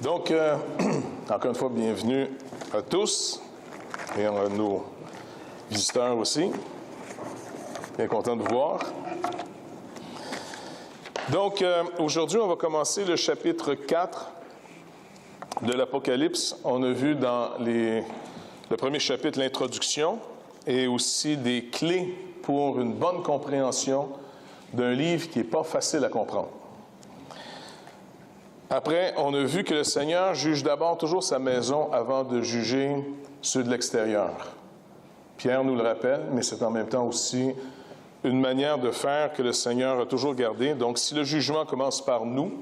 Donc, encore une fois, bienvenue à tous et à nos visiteurs aussi. Bien content de vous voir. Donc, aujourd'hui, on va commencer le chapitre 4 de l'Apocalypse. On a vu dans le premier chapitre l'introduction et aussi des clés pour une bonne compréhension d'un livre qui n'est pas facile à comprendre. Après, on a vu que le Seigneur juge d'abord toujours sa maison avant de juger ceux de l'extérieur. Pierre nous le rappelle, mais c'est en même temps aussi une manière de faire que le Seigneur a toujours gardé. Donc, si le jugement commence par nous,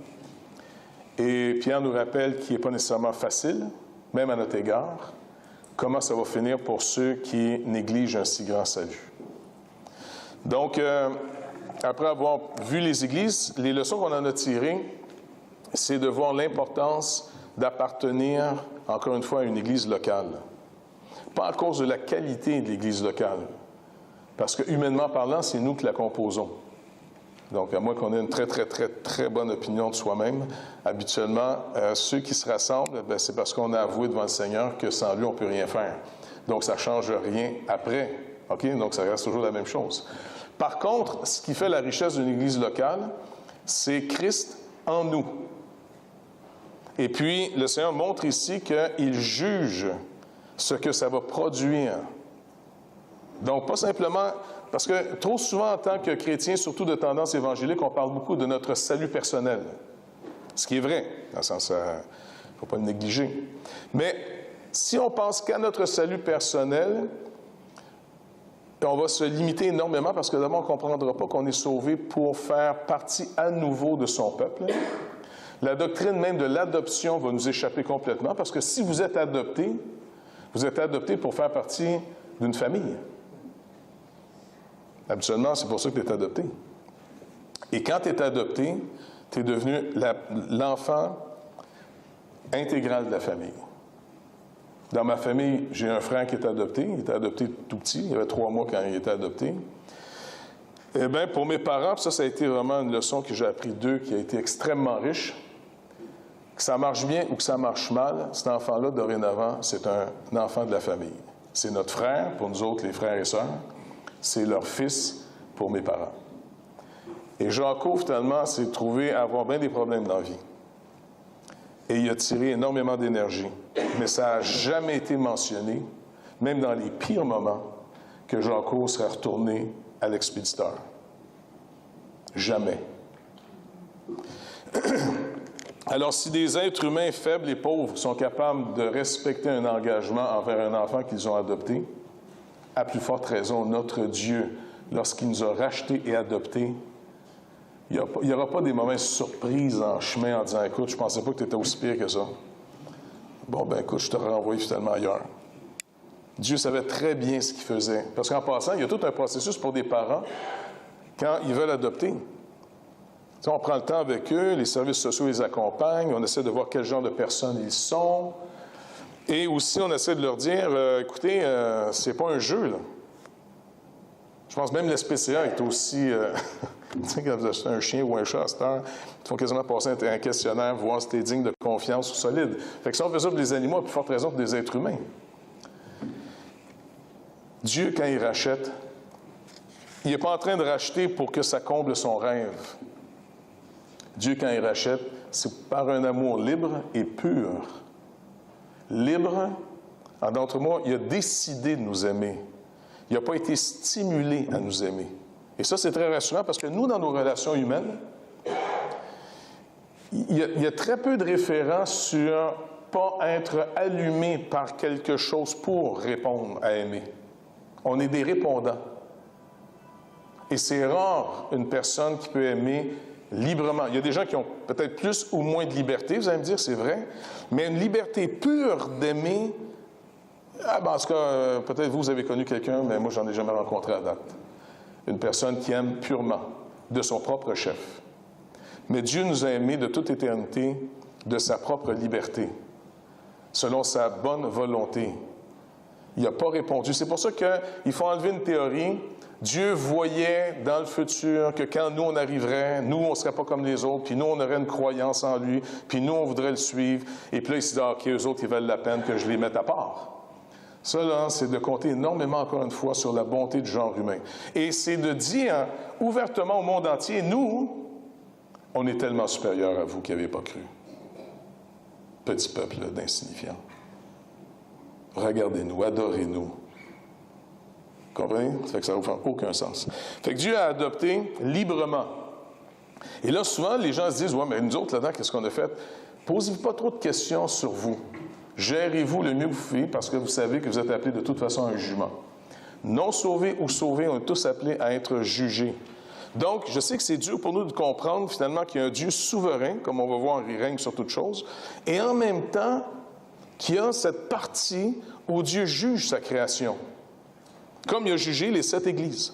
et Pierre nous rappelle qu'il n'est pas nécessairement facile, même à notre égard, comment ça va finir pour ceux qui négligent un si grand salut. Donc, après avoir vu les églises, les leçons qu'on en a tirées, c'est de voir l'importance d'appartenir, encore une fois, à une église locale. Pas à cause de la qualité de l'église locale, parce que, humainement parlant, c'est nous qui la composons. Donc, à moins qu'on ait une très bonne opinion de soi-même, habituellement, ceux qui se rassemblent, c'est parce qu'on a avoué devant le Seigneur que sans lui, on ne peut rien faire. Donc, ça ne change rien après. OK? Donc, ça reste toujours la même chose. Par contre, ce qui fait la richesse d'une église locale, c'est Christ en nous. Et puis, le Seigneur montre ici qu'il juge ce que ça va produire. Donc, pas simplement... Parce que trop souvent, en tant que chrétien, surtout de tendance évangélique, on parle beaucoup de notre salut personnel. Ce qui est vrai, dans le sens, il ne faut pas le négliger. Mais si on pense qu'à notre salut personnel, on va se limiter énormément parce que d'abord, on ne comprendra pas qu'on est sauvé pour faire partie à nouveau de son peuple. La doctrine même de l'adoption va nous échapper complètement parce que si vous êtes adopté pour faire partie d'une famille. Habituellement, c'est pour ça que tu es adopté. Et quand tu es adopté, tu es devenu l'enfant intégral de la famille. Dans ma famille, j'ai un frère qui est adopté. Il était adopté tout petit. Il avait 3 mois quand il était adopté. Eh bien, pour mes parents, ça a été vraiment une leçon que j'ai appris d'eux qui a été extrêmement riche. Que ça marche bien ou que ça marche mal, cet enfant-là, dorénavant, c'est un enfant de la famille. C'est notre frère, pour nous autres, les frères et sœurs. C'est leur fils pour mes parents. Et Jacob, finalement, s'est trouvé à avoir bien des problèmes dans la vie. Et il a tiré énormément d'énergie. Mais ça n'a jamais été mentionné, même dans les pires moments, que Jacob serait retourné à l'expéditeur. Jamais. Alors, si des êtres humains faibles et pauvres sont capables de respecter un engagement envers un enfant qu'ils ont adopté, à plus forte raison, notre Dieu, lorsqu'il nous a rachetés et adoptés, il n'y aura pas des mauvaises surprises en chemin en disant « Écoute, je ne pensais pas que tu étais aussi pire que ça. Bon, ben écoute, je te renvoie finalement ailleurs. » Dieu savait très bien ce qu'il faisait. Parce qu'en passant, il y a tout un processus pour des parents quand ils veulent adopter. Tu sais, on prend le temps avec eux, les services sociaux les accompagnent, on essaie de voir quel genre de personnes ils sont. Et aussi, on essaie de leur dire, écoutez, c'est pas un jeu, là. Je pense même que l'SPCA est aussi... tu sais, quand vous achetez un chien ou un chat à cette heure, ils font quasiment passer un questionnaire, voir si tu es digne de confiance ou solide. Fait que si on fait ça pour des animaux, à plus forte raison pour des êtres humains. Dieu, quand il rachète, il n'est pas en train de racheter pour que ça comble son rêve. Dieu, quand il rachète, c'est par un amour libre et pur. Libre, en d'autres mots, il a décidé de nous aimer. Il n'a pas été stimulé à nous aimer. Et ça, c'est très rassurant parce que nous, dans nos relations humaines, il y a très peu de références sur pas être allumé par quelque chose pour répondre à aimer. On est des répondants. Et c'est rare une personne qui peut aimer librement. Il y a des gens qui ont peut-être plus ou moins de liberté, vous allez me dire, c'est vrai, mais une liberté pure d'aimer, en tout cas, peut-être vous avez connu quelqu'un, mais moi, j'en ai jamais rencontré à date. Une personne qui aime purement, de son propre chef. Mais Dieu nous a aimés de toute éternité, de sa propre liberté, selon sa bonne volonté. Il n'a pas répondu. C'est pour ça qu'il faut enlever une théorie Dieu voyait dans le futur que quand nous, on arriverait, nous, on ne serait pas comme les autres, puis nous, on aurait une croyance en lui, puis nous, on voudrait le suivre. Et puis là, il s'est dit, ah, OK, eux autres, ils valent la peine que je les mette à part. Ça, là, c'est de compter énormément, encore une fois, sur la bonté du genre humain. Et c'est de dire ouvertement au monde entier, nous, on est tellement supérieurs à vous qui n'avez pas cru. Petit peuple d'insignifiants. Regardez-nous, adorez-nous. Comprenez? Ça fait que ça ne fait aucun sens. Fait que Dieu a adopté librement. Et là, souvent, les gens se disent, ouais, mais nous autres, là-dedans, qu'est-ce qu'on a fait? Posez-vous pas trop de questions sur vous. Gérez-vous le mieux que vous pouvez parce que vous savez que vous êtes appelés de toute façon à un jugement. Non sauvés ou sauvés, on est tous appelés à être jugés. Donc, je sais que c'est dur pour nous de comprendre finalement qu'il y a un Dieu souverain, comme on va voir, il règne sur toutes choses, et en même temps, qu'il y a cette partie où Dieu juge sa création. Comme il a jugé les 7 églises.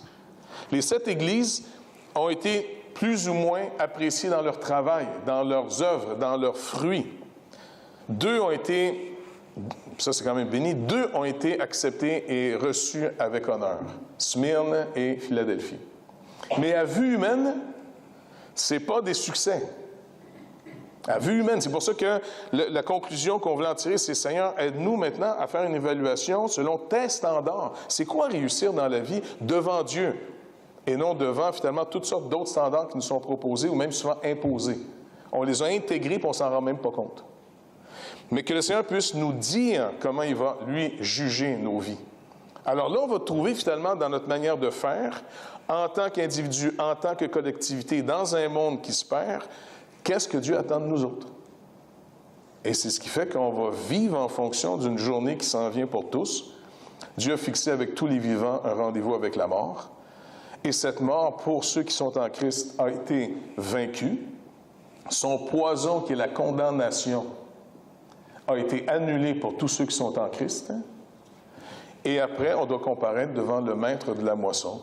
Les 7 églises ont été plus ou moins appréciées dans leur travail, dans leurs œuvres, dans leurs fruits. 2 ont été, ça c'est quand même béni, 2 ont été acceptés et reçus avec honneur. Smyrne et Philadelphie. Mais à vue humaine, ce n'est pas des succès. À vue humaine, c'est pour ça que la conclusion qu'on voulait en tirer, c'est « Seigneur, aide-nous maintenant à faire une évaluation selon tes standards. » C'est quoi réussir dans la vie devant Dieu et non devant finalement toutes sortes d'autres standards qui nous sont proposés ou même souvent imposés. On les a intégrés et on ne s'en rend même pas compte. Mais que le Seigneur puisse nous dire comment il va, lui, juger nos vies. Alors là, on va trouver finalement dans notre manière de faire, en tant qu'individu, en tant que collectivité, dans un monde qui se perd, qu'est-ce que Dieu attend de nous autres? Et c'est ce qui fait qu'on va vivre en fonction d'une journée qui s'en vient pour tous. Dieu a fixé avec tous les vivants un rendez-vous avec la mort. Et cette mort, pour ceux qui sont en Christ, a été vaincue. Son poison, qui est la condamnation, a été annulé pour tous ceux qui sont en Christ. Et après, on doit comparaître devant le maître de la moisson,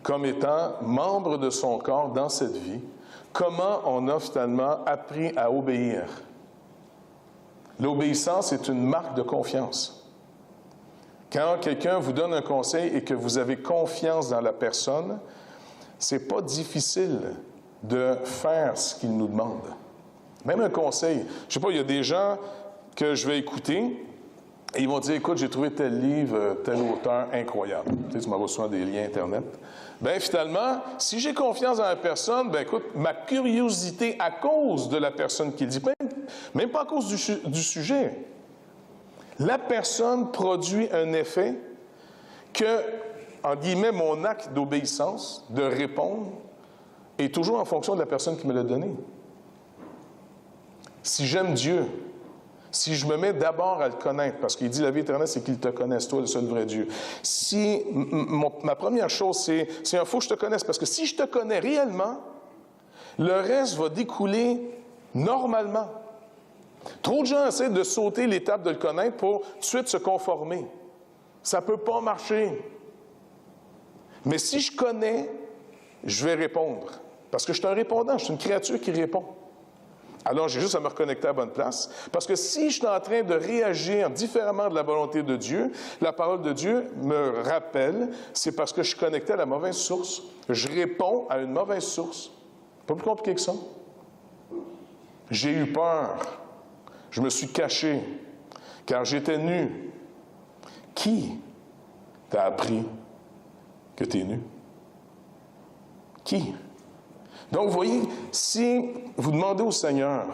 comme étant membre de son corps dans cette vie. Comment on a finalement appris à obéir? L'obéissance est une marque de confiance. Quand quelqu'un vous donne un conseil et que vous avez confiance dans la personne, c'est pas difficile de faire ce qu'il nous demande. Même un conseil. Je sais pas, il y a des gens que je vais écouter et ils vont dire, écoute, j'ai trouvé tel livre, tel auteur incroyable. Tu sais, tu m'envoies souvent des liens Internet. Bien, finalement, si j'ai confiance dans la personne, bien, écoute, ma curiosité à cause de la personne qui le dit, même pas à cause du sujet, la personne produit un effet que, en guillemets, mon acte d'obéissance, de répondre, est toujours en fonction de la personne qui me l'a donné. Si j'aime Dieu, si je me mets d'abord à le connaître, parce qu'il dit la vie éternelle, c'est qu'il te connaisse, toi, le seul vrai Dieu. Si ma première chose, c'est il faut que je te connaisse, parce que si je te connais réellement, le reste va découler normalement. Trop de gens essaient de sauter l'étape de le connaître pour tout de suite se conformer. Ça ne peut pas marcher. Mais si je connais, je vais répondre. Parce que je suis un répondant, je suis une créature qui répond. Alors, j'ai juste à me reconnecter à la bonne place. Parce que si je suis en train de réagir différemment de la volonté de Dieu, la parole de Dieu me rappelle, c'est parce que je suis connecté à la mauvaise source. Je réponds à une mauvaise source. Pas plus compliqué que ça. J'ai eu peur. Je me suis caché, car j'étais nu. Qui t'a appris que tu es nu? Qui? Donc, vous voyez, si vous demandez au Seigneur,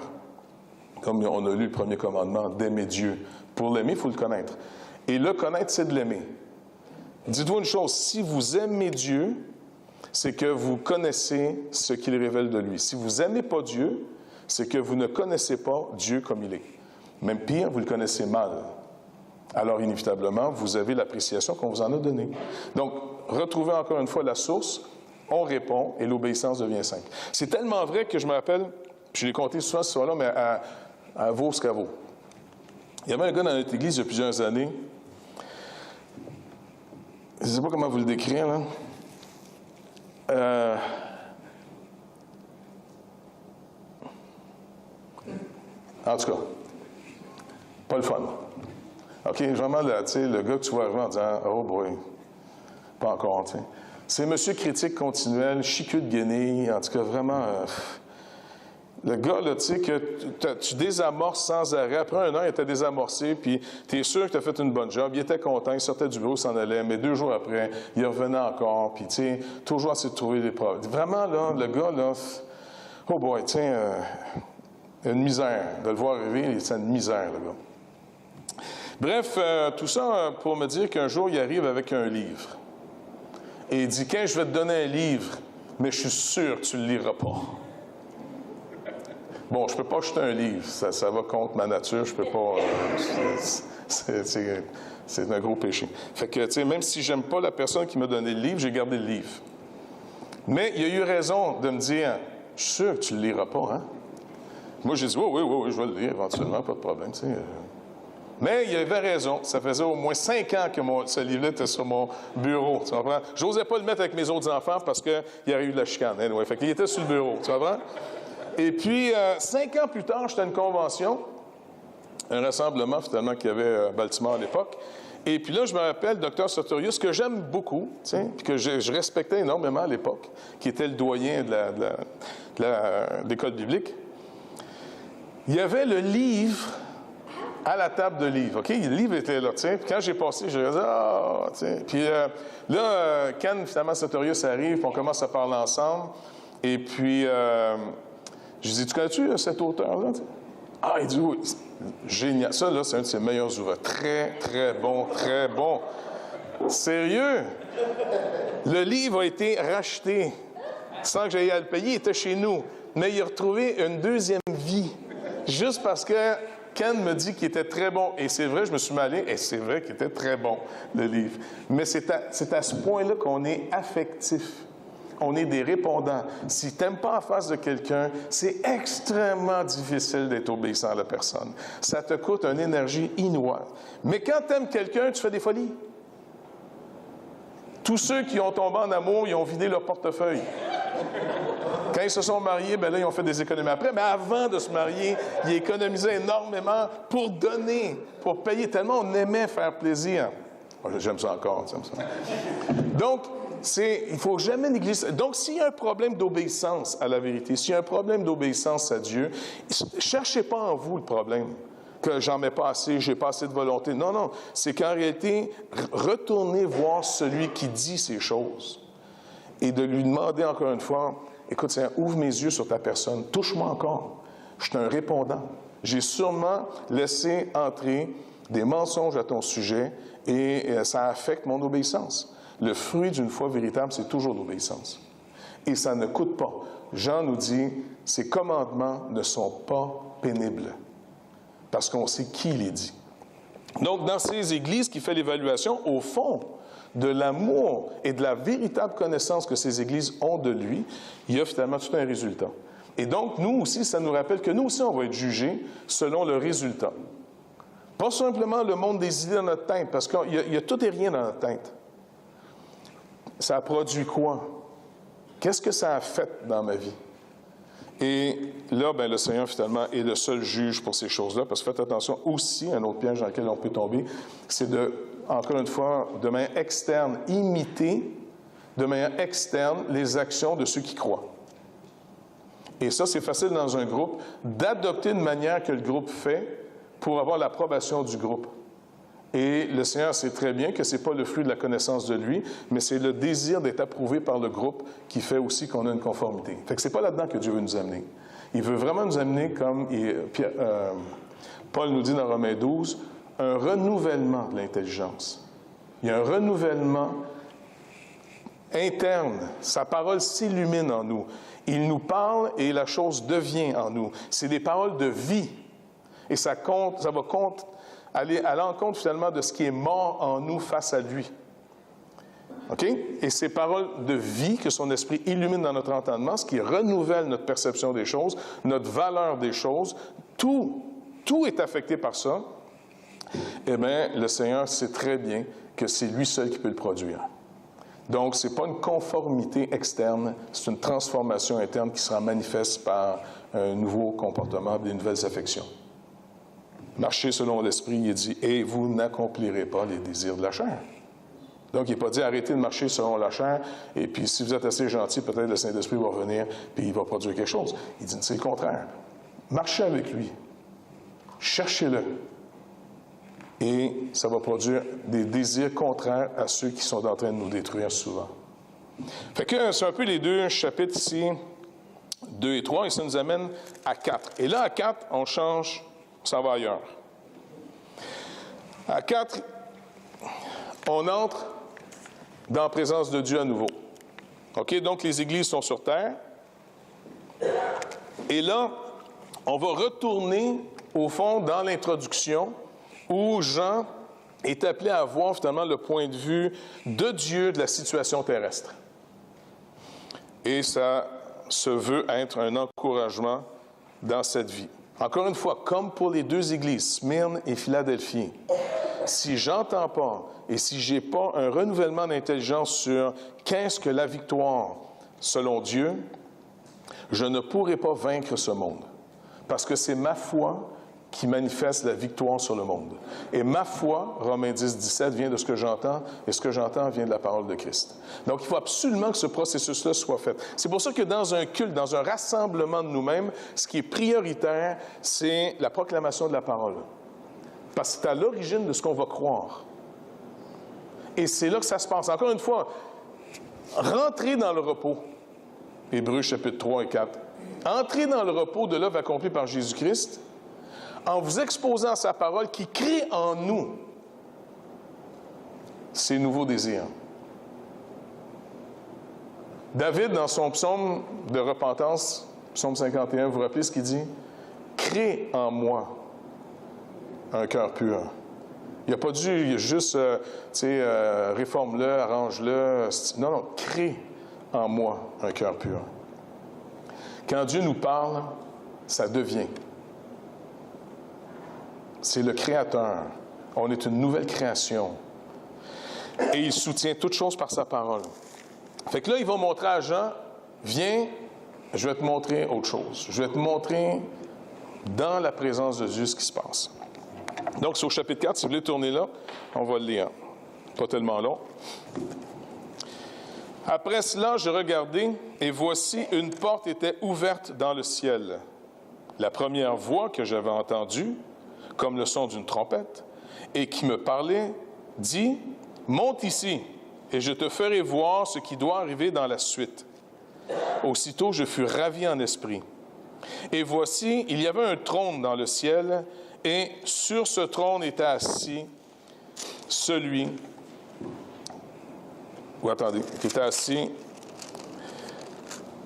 comme on a lu le premier commandement, d'aimer Dieu, pour l'aimer, il faut le connaître. Et le connaître, c'est de l'aimer. Dites-vous une chose, si vous aimez Dieu, c'est que vous connaissez ce qu'il révèle de lui. Si vous n'aimez pas Dieu, c'est que vous ne connaissez pas Dieu comme il est. Même pire, vous le connaissez mal. Alors, inévitablement, vous avez l'appréciation qu'on vous en a donnée. Donc, retrouvez encore une fois la source, on répond et l'obéissance devient simple. C'est tellement vrai que je me rappelle, je l'ai compté souvent ce soir-là, mais à vaut ce qu'à vaut. Il y avait un gars dans notre église il y a plusieurs années. Je ne sais pas comment vous le décrire, là. En tout cas, pas le fun. OK, vraiment, là, tu sais, le gars que tu vois arriver en disant « Oh boy, pas encore, tu sais. » C'est monsieur critique continuel, chicule de guenille, en tout cas, vraiment... le gars, là, tu sais, que tu désamorces sans arrêt. Après un an, il était désamorcé, puis tu es sûr que tu as fait une bonne job. Il était content, il sortait du bureau, il s'en allait, mais 2 jours après, il revenait encore, puis tu sais, toujours essayer de trouver des problèmes. Vraiment, là, le gars, là, oh boy, tu sais, une misère. De le voir arriver, c'est une misère, le gars. Bref, tout ça pour me dire qu'un jour, il arrive avec un livre. Et il dit, quand je vais te donner un livre, mais je suis sûr que tu ne le liras pas. Bon, je ne peux pas jeter un livre, ça va contre ma nature, je ne peux pas... c'est un gros péché. Fait que, tu sais, même si je n'aime pas la personne qui m'a donné le livre, j'ai gardé le livre. Mais il a eu raison de me dire, je suis sûr que tu ne le liras pas, hein? Moi, j'ai dit, oui, je vais le lire éventuellement, pas de problème, tu sais. Mais il avait raison. Ça faisait au moins 5 ans que ce livre-là était sur mon bureau. Tu comprends? Je n'osais pas le mettre avec mes autres enfants parce qu'il y aurait eu de la chicane. Anyway, fait qu'il était sur le bureau. Tu comprends? Et puis, 5 ans plus tard, j'étais à une convention, un rassemblement finalement qu'il y avait à Baltimore à l'époque. Et puis là, je me rappelle, Dr. Sartorius, que j'aime beaucoup, puis que je respectais énormément à l'époque, qui était le doyen de l'école biblique. Il y avait le livre à la table de livres, OK? Le livre était là, tu sais. Puis quand j'ai passé, j'ai dit, ah, tu sais. Puis là, quand finalement Sartorius arrive, puis on commence à parler ensemble, et puis... je dis, tu connais-tu cet auteur-là? Ah, il dit, oui. Génial. Ça, là, c'est un de ses meilleurs ouvrages. Très, très bon, très bon. Sérieux? Le livre a été racheté sans que j'aille à le payer. Il était chez nous. Mais il a retrouvé une deuxième vie. Juste parce que Ken me dit qu'il était très bon. Et c'est vrai, je me suis mêlé. Et c'est vrai qu'il était très bon, le livre. Mais c'est à ce point-là qu'on est affectif. On est des répondants. Si tu n'aimes pas en face de quelqu'un, c'est extrêmement difficile d'être obéissant à la personne. Ça te coûte une énergie inouïe. Mais quand tu aimes quelqu'un, tu fais des folies. Tous ceux qui ont tombé en amour, ils ont vidé leur portefeuille. Quand ils se sont mariés, bien là, ils ont fait des économies après. Mais avant de se marier, ils économisaient énormément pour donner, pour payer. Tellement on aimait faire plaisir. J'aime ça encore, j'aime ça. Donc, il ne faut jamais négliger. Donc, s'il y a un problème d'obéissance à la vérité, s'il y a un problème d'obéissance à Dieu, ne cherchez pas en vous le problème, que j'en mets pas assez, j'ai pas assez de volonté. Non, non. C'est qu'en réalité, retournez voir celui qui dit ces choses et de lui demander encore une fois, écoute, Seigneur, ouvre mes yeux sur ta personne, touche-moi encore. Je suis un répondant. J'ai sûrement laissé entrer des mensonges à ton sujet et ça affecte mon obéissance. Le fruit d'une foi véritable, c'est toujours l'obéissance. Et ça ne coûte pas. Jean nous dit, ces commandements ne sont pas pénibles, parce qu'on sait qui les dit. Donc, dans ces églises qui fait l'évaluation, au fond, de l'amour et de la véritable connaissance que ces églises ont de lui, il y a finalement tout un résultat. Et donc, nous aussi, ça nous rappelle que nous aussi, on va être jugés selon le résultat. Pas simplement le monde des idées dans notre tête, parce qu'il y a tout et rien dans notre tête. Ça a produit quoi? Qu'est-ce que ça a fait dans ma vie? Et là, bien, le Seigneur, finalement, est le seul juge pour ces choses-là, parce que faites attention aussi, un autre piège dans lequel on peut tomber, c'est de, encore une fois, de manière externe, imiter de manière externe les actions de ceux qui croient. Et ça, c'est facile dans un groupe, d'adopter une manière que le groupe fait pour avoir l'approbation du groupe. Et le Seigneur sait très bien que ce n'est pas le fruit de la connaissance de lui, mais c'est le désir d'être approuvé par le groupe qui fait aussi qu'on a une conformité. Fait que ce n'est pas là-dedans que Dieu veut nous amener. Il veut vraiment nous amener, comme Paul nous dit dans Romains 12, un renouvellement de l'intelligence. Il y a un renouvellement interne. Sa parole s'illumine en nous. Il nous parle et la chose devient en nous. C'est des paroles de vie. Et ça va aller à l'encontre finalement de ce qui est mort en nous face à lui. OK? Et ces paroles de vie que son esprit illumine dans notre entendement, ce qui renouvelle notre perception des choses, notre valeur des choses, tout est affecté par ça. Eh bien, le Seigneur sait très bien que c'est lui seul qui peut le produire. Donc, ce n'est pas une conformité externe, c'est une transformation interne qui sera manifeste par un nouveau comportement, des nouvelles affections. Marchez selon l'Esprit, il dit, et vous n'accomplirez pas les désirs de la chair. Donc, il n'est pas dit arrêtez de marcher selon la chair, et puis si vous êtes assez gentil, peut-être le Saint-Esprit va venir, puis il va produire quelque chose. Il dit, c'est le contraire. Marchez avec lui. Cherchez-le. Et ça va produire des désirs contraires à ceux qui sont en train de nous détruire souvent. Fait que c'est un peu les deux chapitres ici, 2 et 3, et ça nous amène à 4. Et là, à 4, on change, ça va ailleurs. À 4, on entre dans la présence de Dieu à nouveau. OK? Donc, les églises sont sur terre. Et là, on va retourner, au fond, dans l'introduction, où Jean est appelé à voir, finalement, le point de vue de Dieu de la situation terrestre. Et ça se veut être un encouragement dans cette vie. Encore une fois, comme pour les deux églises, Smyrne et Philadelphie, si j'entends pas et si j'ai pas un renouvellement d'intelligence sur qu'est-ce que la victoire selon Dieu, je ne pourrai pas vaincre ce monde. Parce que c'est ma foi qui manifeste la victoire sur le monde. Et ma foi, Romains 10, 17, vient de ce que j'entends, et ce que j'entends vient de la parole de Christ. Donc, il faut absolument que ce processus-là soit fait. C'est pour ça que dans un culte, dans un rassemblement de nous-mêmes, ce qui est prioritaire, c'est la proclamation de la parole. Parce que c'est à l'origine de ce qu'on va croire. Et c'est là que ça se passe. Encore une fois, rentrez dans le repos. Hébreux chapitre 3 et 4. Entrez dans le repos de l'œuvre accomplie par Jésus-Christ, en vous exposant à sa parole qui crée en nous ces nouveaux désirs. David, dans son psaume de repentance, psaume 51, vous vous rappelez ce qu'il dit? « Crée en moi un cœur pur. » Il n'a pas dit juste, réforme-le, arrange-le. Non, non, crée en moi un cœur pur. Quand Dieu nous parle, ça devient. C'est le Créateur. On est une nouvelle création. Et il soutient toutes choses par sa parole. Fait que là, il va montrer à Jean, viens, je vais te montrer autre chose. Je vais te montrer dans la présence de Dieu ce qui se passe. Donc, c'est au chapitre 4. Si vous voulez tourner là, on va le lire. Pas tellement long. Après cela, je regardai, et voici, une porte était ouverte dans le ciel. La première voix que j'avais entendue, comme le son d'une trompette, et qui me parlait, dit, « Monte ici, et je te ferai voir ce qui doit arriver dans la suite. » Aussitôt, je fus ravi en esprit. Et voici, il y avait un trône dans le ciel, et sur ce trône était assis celui... qui était assis...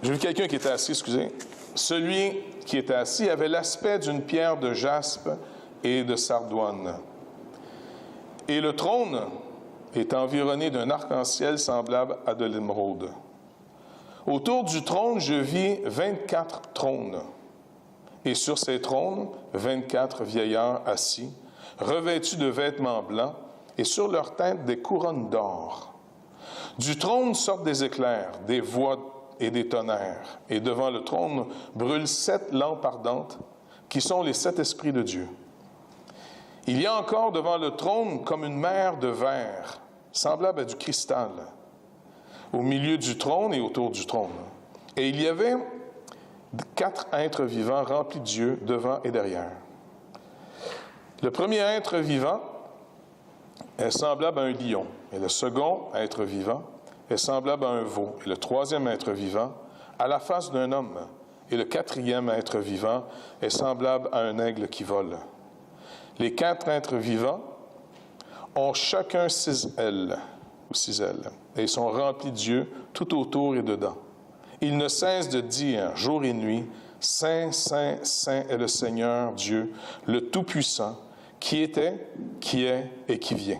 J'ai vu quelqu'un qui était assis, excusez. Celui qui était assis avait l'aspect d'une pierre de jaspe et de sardoine. Et le trône est environné d'un arc-en-ciel semblable à de l'émeraude. Autour du trône, je vis 24 trônes. Et sur ces trônes, 24 vieillards assis, revêtus de vêtements blancs, et sur leurs têtes des couronnes d'or. Du trône sortent des éclairs, des voix et des tonnerres, et devant le trône brûlent 7 lampes ardentes, qui sont les 7 esprits de Dieu. Il y a encore devant le trône comme une mer de verre, semblable à du cristal, au milieu du trône et autour du trône. Et il y avait 4 êtres vivants remplis de Dieu devant et derrière. Le premier être vivant est semblable à un lion, et le second être vivant est semblable à un veau, et le troisième être vivant à la face d'un homme, et le quatrième être vivant est semblable à un aigle qui vole. Les 4 êtres vivants ont chacun 6 ailes, et ils sont remplis de Dieu tout autour et dedans. Ils ne cessent de dire jour et nuit, Saint, Saint, Saint est le Seigneur Dieu, le Tout-Puissant, qui était, qui est et qui vient.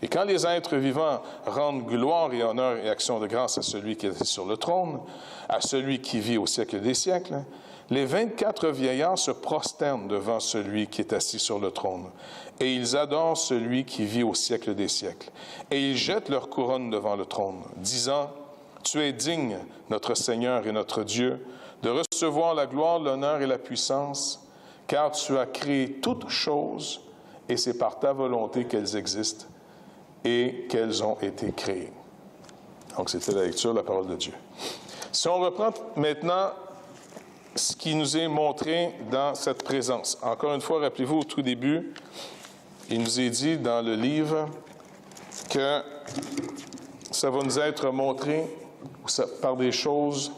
Et quand les êtres vivants rendent gloire et honneur et action de grâce à celui qui est sur le trône, à celui qui vit au siècle des siècles, les 24 vieillards se prosternent devant celui qui est assis sur le trône, et ils adorent celui qui vit au siècle des siècles. Et ils jettent leur couronne devant le trône, disant, « Tu es digne, notre Seigneur et notre Dieu, de recevoir la gloire, l'honneur et la puissance, car tu as créé toutes choses, et c'est par ta volonté qu'elles existent, et qu'elles ont été créées. Donc, c'était la lecture de la parole de Dieu. Si on reprend maintenant ce qui nous est montré dans cette présence. Encore une fois, rappelez-vous, au tout début, il nous est dit dans le livre que ça va nous être montré par des choses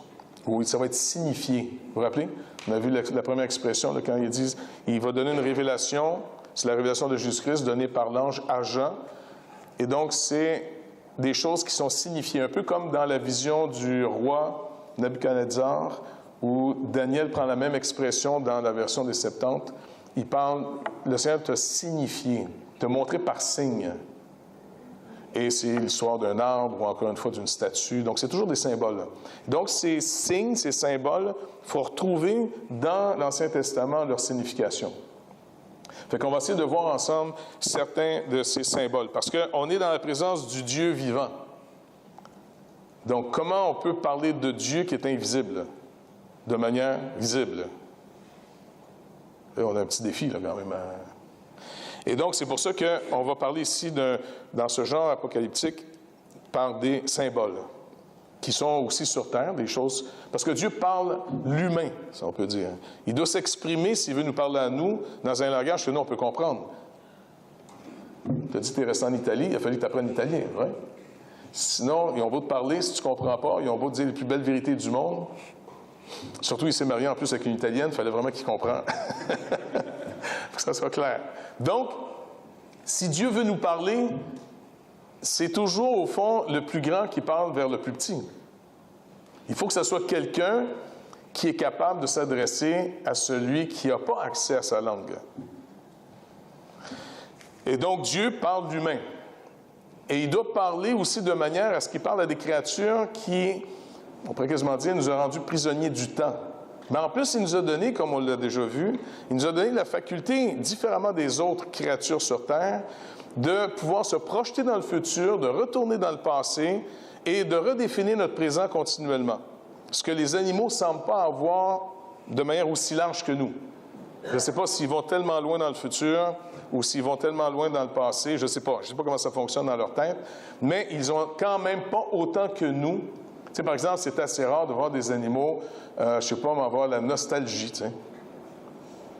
où ça va être signifié. Vous vous rappelez? On a vu la première expression, là, quand ils disent « Il va donner une révélation », c'est la révélation de Jésus-Christ donnée par l'ange à Jean. Et donc, c'est des choses qui sont signifiées, un peu comme dans la vision du roi Nabuchodonosor, où Daniel prend la même expression dans la version des Septante. Il parle, le Seigneur t'a signifié, t'a montré par signe. Et c'est l'histoire d'un arbre ou encore une fois d'une statue. Donc, c'est toujours des symboles. Donc, ces signes, ces symboles, il faut retrouver dans l'Ancien Testament leur signification. Fait qu'on va essayer de voir ensemble certains de ces symboles, parce qu'on est dans la présence du Dieu vivant. Donc, comment on peut parler de Dieu qui est invisible, de manière visible? Et on a un petit défi, là, quand même. Et donc, c'est pour ça qu'on va parler ici, dans ce genre apocalyptique, par des symboles, qui sont aussi sur terre, des choses... Parce que Dieu parle l'humain, si on peut dire. Il doit s'exprimer, s'il veut nous parler à nous, dans un langage que nous, on peut comprendre. Tu as dit que tu es resté en Italie, il a fallu que tu apprennes l'italien, vrai? Sinon, ils ont beau te parler, si tu ne comprends pas, ils ont beau te dire les plus belles vérités du monde. Surtout, il s'est marié en plus avec une Italienne, il fallait vraiment qu'il comprenne. Pour que ça soit clair. Donc, si Dieu veut nous parler, c'est toujours, au fond, le plus grand qui parle vers le plus petit. Il faut que ce soit quelqu'un qui est capable de s'adresser à celui qui n'a pas accès à sa langue. Et donc, Dieu parle d'humain. Et il doit parler aussi de manière à ce qu'il parle à des créatures qui, on pourrait quasiment dire, nous a rendus prisonniers du temps. Mais en plus, il nous a donné, comme on l'a déjà vu, il nous a donné la faculté, différemment des autres créatures sur Terre, de pouvoir se projeter dans le futur, de retourner dans le passé et de redéfinir notre présent continuellement. Ce que les animaux ne semblent pas avoir de manière aussi large que nous. Je ne sais pas s'ils vont tellement loin dans le futur ou s'ils vont tellement loin dans le passé. Je ne sais pas. Je ne sais pas comment ça fonctionne dans leur tête. Mais ils n'ont quand même pas autant que nous. Tu sais, par exemple, c'est assez rare de voir des animaux, je ne sais pas, avoir la nostalgie, tu sais.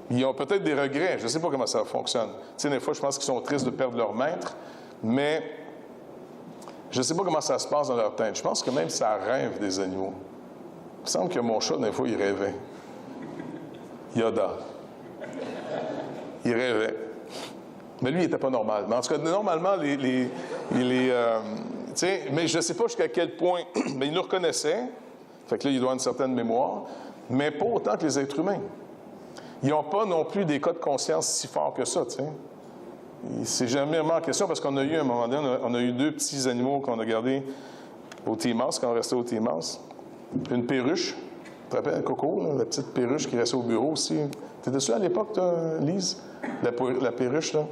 Ils ont peut-être des regrets. Je ne sais pas comment ça fonctionne. Tu sais, des fois, je pense qu'ils sont tristes de perdre leur maître, mais je ne sais pas comment ça se passe dans leur tête. Je pense que même ça rêve des animaux. Il me semble que mon chat, des fois, il rêvait. Yoda. Il rêvait. Mais lui, il n'était pas normal. Mais en tout cas, normalement, tu sais, mais je ne sais pas jusqu'à quel point, mais il nous reconnaissait. Fait que là, il doit avoir une certaine mémoire, mais pas autant que les êtres humains. Ils n'ont pas non plus des cas de conscience si forts que ça, tu sais. C'est jamais vraiment en question, parce qu'on a eu, à un moment donné, on a eu 2 petits animaux qu'on a gardés au Timas, quand on restait au Timas. Une perruche, tu te rappelles, Coco, là, la petite perruche qui restait au bureau aussi. T'étais-tu à l'époque, toi, Lise? La perruche, là?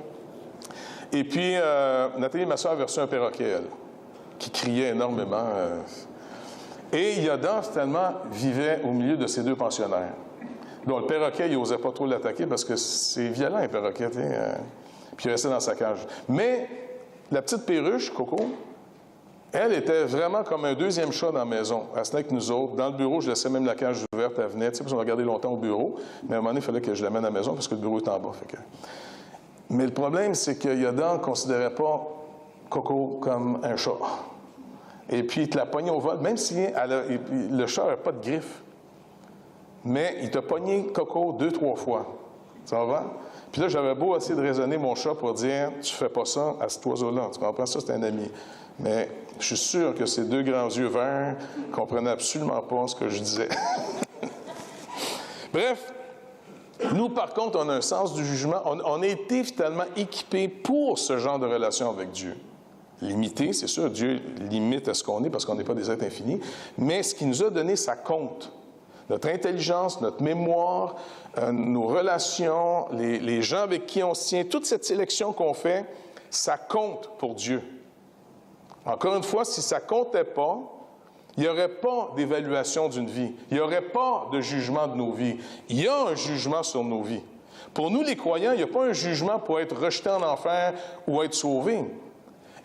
Et puis, Nathalie, ma soeur, a reçu un perroquet, elle, qui criait énormément. Et Yoda, finalement, vivait au milieu de ces 2 pensionnaires. Donc, le perroquet, il n'osait pas trop l'attaquer parce que c'est violent, un perroquet, puis il restait dans sa cage. Mais la petite perruche, Coco, elle était vraiment comme un 2e chat dans la maison. Elle se tenait avec nous autres. Dans le bureau, je laissais même la cage ouverte, elle venait, tu sais, parce qu'on a gardé longtemps au bureau. Mais à un moment donné, il fallait que je l'amène à la maison parce que le bureau est en bas. Fait que... Mais le problème, c'est que Yoda ne considérait pas Coco comme un chat. Et puis, il te la pognait au vol, même si le chat n'avait pas de griffes. Mais il t'a pogné Coco 2-3 fois. Ça va? Puis là, j'avais beau essayer de raisonner mon chat pour dire « Tu fais pas ça à cet oiseau-là. » Tu comprends? Ça, c'est un ami. Mais je suis sûr que ces 2 grands yeux verts ne comprenaient absolument pas ce que je disais. Bref, nous, par contre, on a un sens du jugement. On a été finalement équipés pour ce genre de relation avec Dieu. Limité, c'est sûr, Dieu limite à ce qu'on est parce qu'on n'est pas des êtres infinis. Mais ce qu'il nous a donné, ça compte. Notre intelligence, notre mémoire, nos relations, les gens avec qui on se tient, toute cette sélection qu'on fait, ça compte pour Dieu. Encore une fois, si ça ne comptait pas, il n'y aurait pas d'évaluation d'une vie. Il n'y aurait pas de jugement de nos vies. Il y a un jugement sur nos vies. Pour nous, les croyants, il n'y a pas un jugement pour être rejeté en enfer ou être sauvé.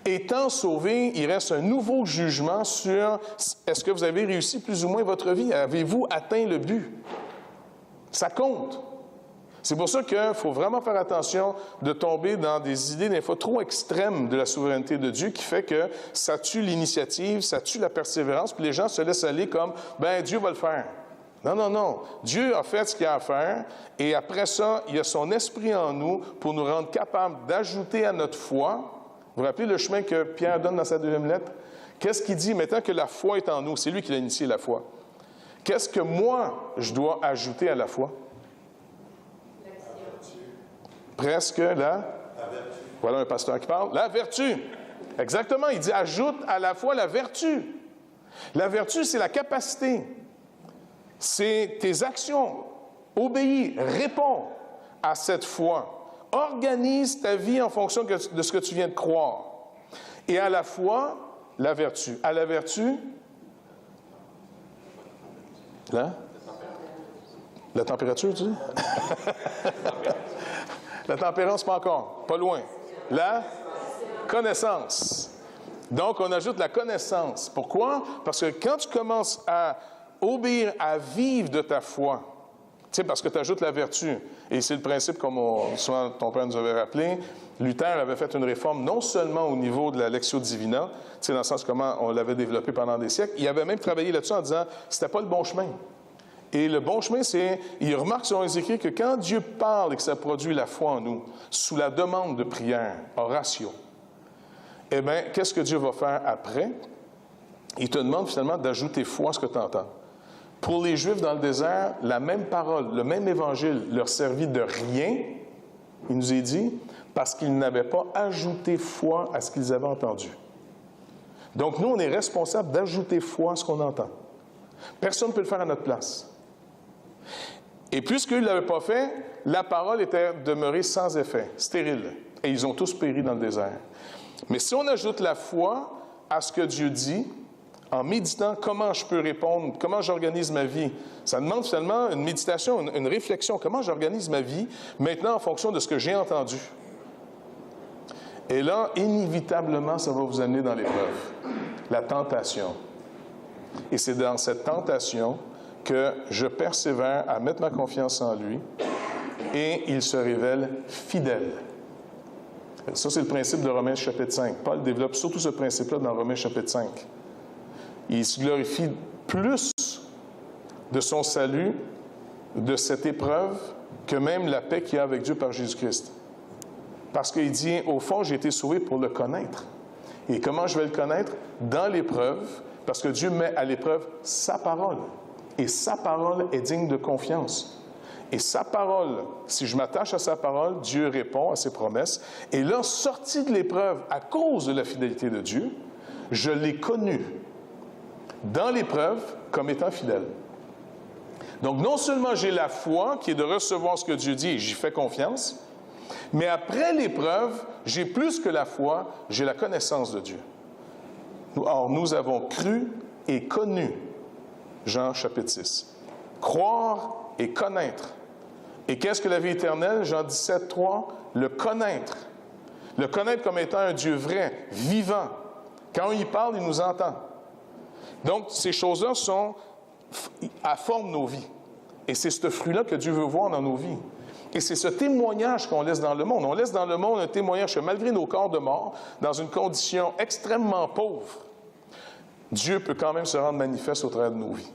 Étant sauvé, il reste un nouveau jugement sur est-ce que vous avez réussi plus ou moins votre vie? Avez-vous atteint le but? Ça compte. C'est pour ça qu'il faut vraiment faire attention de tomber dans des idées des fois trop extrêmes de la souveraineté de Dieu qui fait que ça tue l'initiative, ça tue la persévérance, puis les gens se laissent aller comme « ben Dieu va le faire ». Non, non, non. Dieu a fait ce qu'il a à faire et après ça, il y a son esprit en nous pour nous rendre capables d'ajouter à notre foi. Vous vous rappelez le chemin que Pierre donne dans sa deuxième lettre? Qu'est-ce qu'il dit maintenant que la foi est en nous? C'est lui qui a initié la foi. Qu'est-ce que moi, je dois ajouter à la foi? Presque la vertu. Voilà un pasteur qui parle. La vertu. Exactement. Il dit ajoute à la foi la vertu. La vertu, c'est la capacité. C'est tes actions. Obéis, réponds à cette foi. Organise ta vie en fonction de ce que tu viens de croire. Et à la foi, la vertu. À la vertu, là? La température, tu dis? La tempérance, pas encore. Pas loin. La connaissance. Donc, on ajoute la connaissance. Pourquoi? Parce que quand tu commences à obéir, à vivre de ta foi, tu sais, parce que tu ajoutes la vertu. Et c'est le principe, comme souvent ton père nous avait rappelé, Luther avait fait une réforme non seulement au niveau de la Lectio Divina, tu sais, dans le sens comment on l'avait développé pendant des siècles, il avait même travaillé là-dessus en disant que c'était pas le bon chemin. Et le bon chemin, c'est, il remarque sur les écrits que quand Dieu parle et que ça produit la foi en nous, sous la demande de prière, oratio, eh bien, qu'est-ce que Dieu va faire après? Il te demande finalement d'ajouter foi à ce que tu entends. Pour les Juifs dans le désert, la même parole, le même évangile leur servit de rien, il nous est dit, parce qu'ils n'avaient pas ajouté foi à ce qu'ils avaient entendu. Donc, nous, on est responsable d'ajouter foi à ce qu'on entend. Personne ne peut le faire à notre place. Et puisqu'ils ne l'avaient pas fait, la parole était demeurée sans effet, stérile. Et ils ont tous péri dans le désert. Mais si on ajoute la foi à ce que Dieu dit, en méditant comment je peux répondre, comment j'organise ma vie, ça demande finalement une méditation, une réflexion, comment j'organise ma vie maintenant en fonction de ce que j'ai entendu. Et là, inévitablement, ça va vous amener dans l'épreuve, la tentation. Et c'est dans cette tentation que je persévère à mettre ma confiance en lui et il se révèle fidèle. Ça, c'est le principe de Romains chapitre 5. Paul développe surtout ce principe-là dans Romains chapitre 5. Il se glorifie plus de son salut, de cette épreuve, que même la paix qu'il y a avec Dieu par Jésus-Christ. Parce qu'il dit, au fond, j'ai été sauvé pour le connaître. Et comment je vais le connaître? Dans l'épreuve, parce que Dieu met à l'épreuve sa parole. Et sa parole est digne de confiance. Et sa parole, si je m'attache à sa parole, Dieu répond à ses promesses. Et là, sorti de l'épreuve, à cause de la fidélité de Dieu, je l'ai connu dans l'épreuve comme étant fidèle. Donc, non seulement j'ai la foi qui est de recevoir ce que Dieu dit et j'y fais confiance, mais après l'épreuve, j'ai plus que la foi, j'ai la connaissance de Dieu. Or, nous avons cru et connu, Jean chapitre 6. Croire et connaître. Et qu'est-ce que la vie éternelle? Jean 17, 3, le connaître. Le connaître comme étant un Dieu vrai, vivant. Quand il parle, il nous entend. Donc, ces choses-là forment nos vies. Et c'est ce fruit-là que Dieu veut voir dans nos vies. Et c'est ce témoignage qu'on laisse dans le monde. On laisse dans le monde un témoignage que malgré nos corps de mort, dans une condition extrêmement pauvre, Dieu peut quand même se rendre manifeste au travers de nos vies.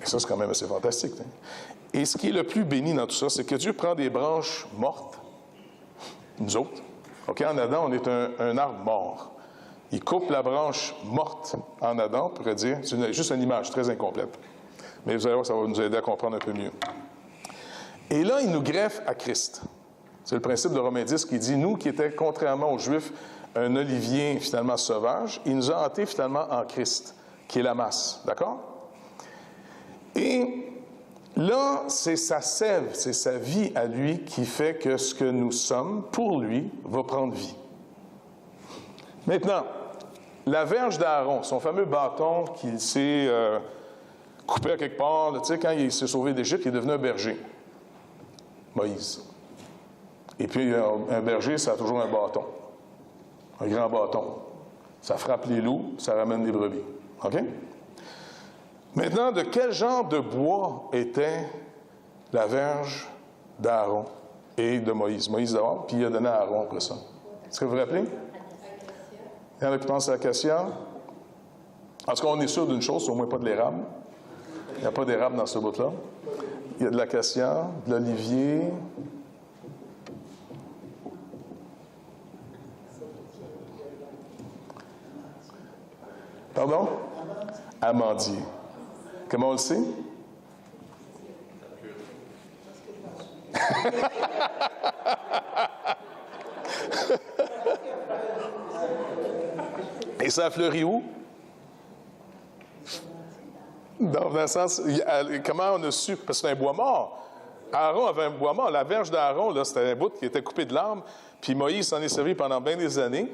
Et ça, c'est quand même assez fantastique. Hein? Et ce qui est le plus béni dans tout ça, c'est que Dieu prend des branches mortes, nous autres. OK, en Adam, on est un arbre mort. Il coupe la branche morte en Adam, on pourrait dire. C'est juste une image très incomplète. Mais vous allez voir, ça va nous aider à comprendre un peu mieux. Et là, il nous greffe à Christ. C'est le principe de Romains 10 qui dit, nous qui étions, contrairement aux Juifs, un olivier finalement sauvage, il nous a hantés finalement en Christ, qui est la masse. D'accord? Et là, c'est sa sève, c'est sa vie à lui qui fait que ce que nous sommes, pour lui, va prendre vie. Maintenant, la verge d'Aaron, son fameux bâton qu'il s'est coupé à quelque part, tu sais, quand il s'est sauvé d'Égypte, il est devenu un berger. Moïse. Et puis, un berger, ça a toujours un bâton. Un grand bâton. Ça frappe les loups, ça ramène les brebis. OK? Maintenant, de quel genre de bois était la verge d'Aaron et de Moïse? Moïse d'abord, puis il a donné à Aaron après ça. Est-ce que vous vous rappelez? Il y en a qui pensent à l'acacia. En tout cas, on est sûr d'une chose, c'est au moins pas de l'érable. Il n'y a pas d'érable dans ce bout-là. Il y a de l'acacia, de l'olivier. Pardon? Amandier. Comment on le sait? Et ça a fleuri où? Dans le sens, comment on a su? Parce que c'est un bois mort. Aaron avait un bois mort. La verge d'Aaron, là, c'était un bout qui était coupé de l'arbre. Puis Moïse s'en est servi pendant bien des années.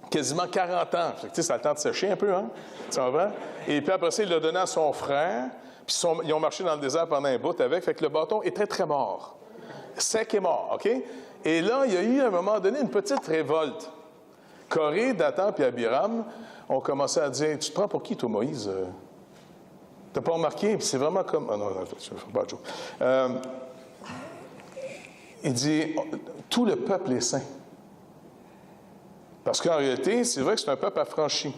Quasiment 40 ans. Fait que, ça a le temps de sécher un peu, hein? Tu comprends? Et puis après ça, il l'a donné à son frère. Puis ils ont marché dans le désert pendant un bout avec. Fait que le bâton est très, très mort. Sec et mort, OK? Et là, il y a eu à un moment donné une petite révolte. Corée, Dathan puis Abiram ont commencé à dire, tu te prends pour qui, toi, Moïse? T'as pas remarqué? Puis c'est vraiment comme... Ah non, je ne fais pas de joke. Il dit, tout le peuple est saint. Parce qu'en réalité, c'est vrai que c'est un peuple affranchi.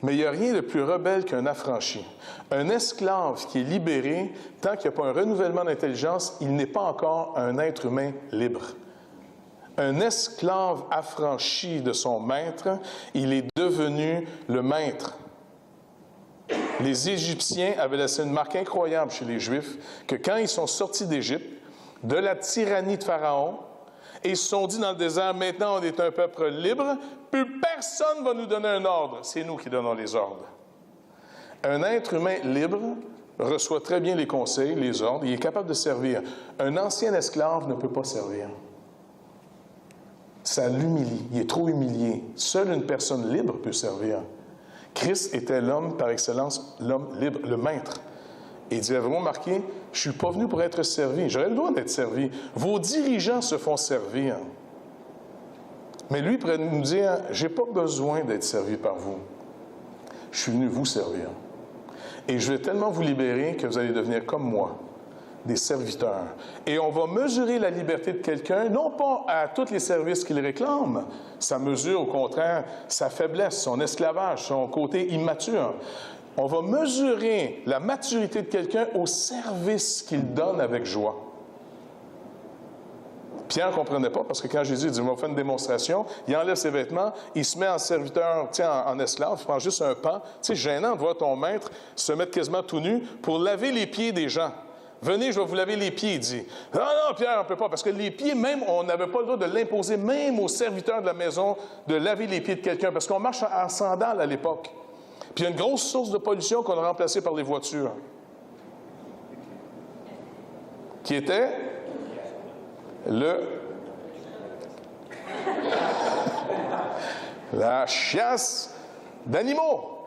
Mais il n'y a rien de plus rebelle qu'un affranchi. Un esclave qui est libéré, tant qu'il n'y a pas un renouvellement d'intelligence, il n'est pas encore un être humain libre. Un esclave affranchi de son maître, il est devenu le maître. Les Égyptiens avaient laissé une marque incroyable chez les Juifs, que quand ils sont sortis d'Égypte, de la tyrannie de Pharaon, et ils se sont dit dans le désert, maintenant on est un peuple libre, plus personne ne va nous donner un ordre, c'est nous qui donnons les ordres. Un être humain libre reçoit très bien les conseils, les ordres, il est capable de servir. Un ancien esclave ne peut pas servir. Ça l'humilie, il est trop humilié. Seule une personne libre peut servir. Christ était l'homme par excellence, l'homme libre, le maître. Et il dit, avez-vous remarqué, je ne suis pas venu pour être servi. J'aurais le droit d'être servi. Vos dirigeants se font servir. Mais lui pourrait nous dire, je n'ai pas besoin d'être servi par vous. Je suis venu vous servir. Et je vais tellement vous libérer que vous allez devenir comme moi, des serviteurs. Et on va mesurer la liberté de quelqu'un, non pas à tous les services qu'il réclame, ça mesure au contraire sa faiblesse, son esclavage, son côté immature. On va mesurer la maturité de quelqu'un au service qu'il donne avec joie. Pierre ne comprenait pas, parce que quand Jésus dit, on va faire une démonstration, il enlève ses vêtements, il se met en serviteur, en esclave, il prend juste un pan. C'est gênant de voir ton maître se mettre quasiment tout nu pour laver les pieds des gens. Venez, je vais vous laver les pieds, il dit. Non, non, Pierre, on ne peut pas, parce que les pieds, même, on n'avait pas le droit de l'imposer, même aux serviteurs de la maison, de laver les pieds de quelqu'un, parce qu'on marche en sandales à l'époque. Puis il y a une grosse source de pollution qu'on a remplacée par les voitures. Qui était la chasse d'animaux.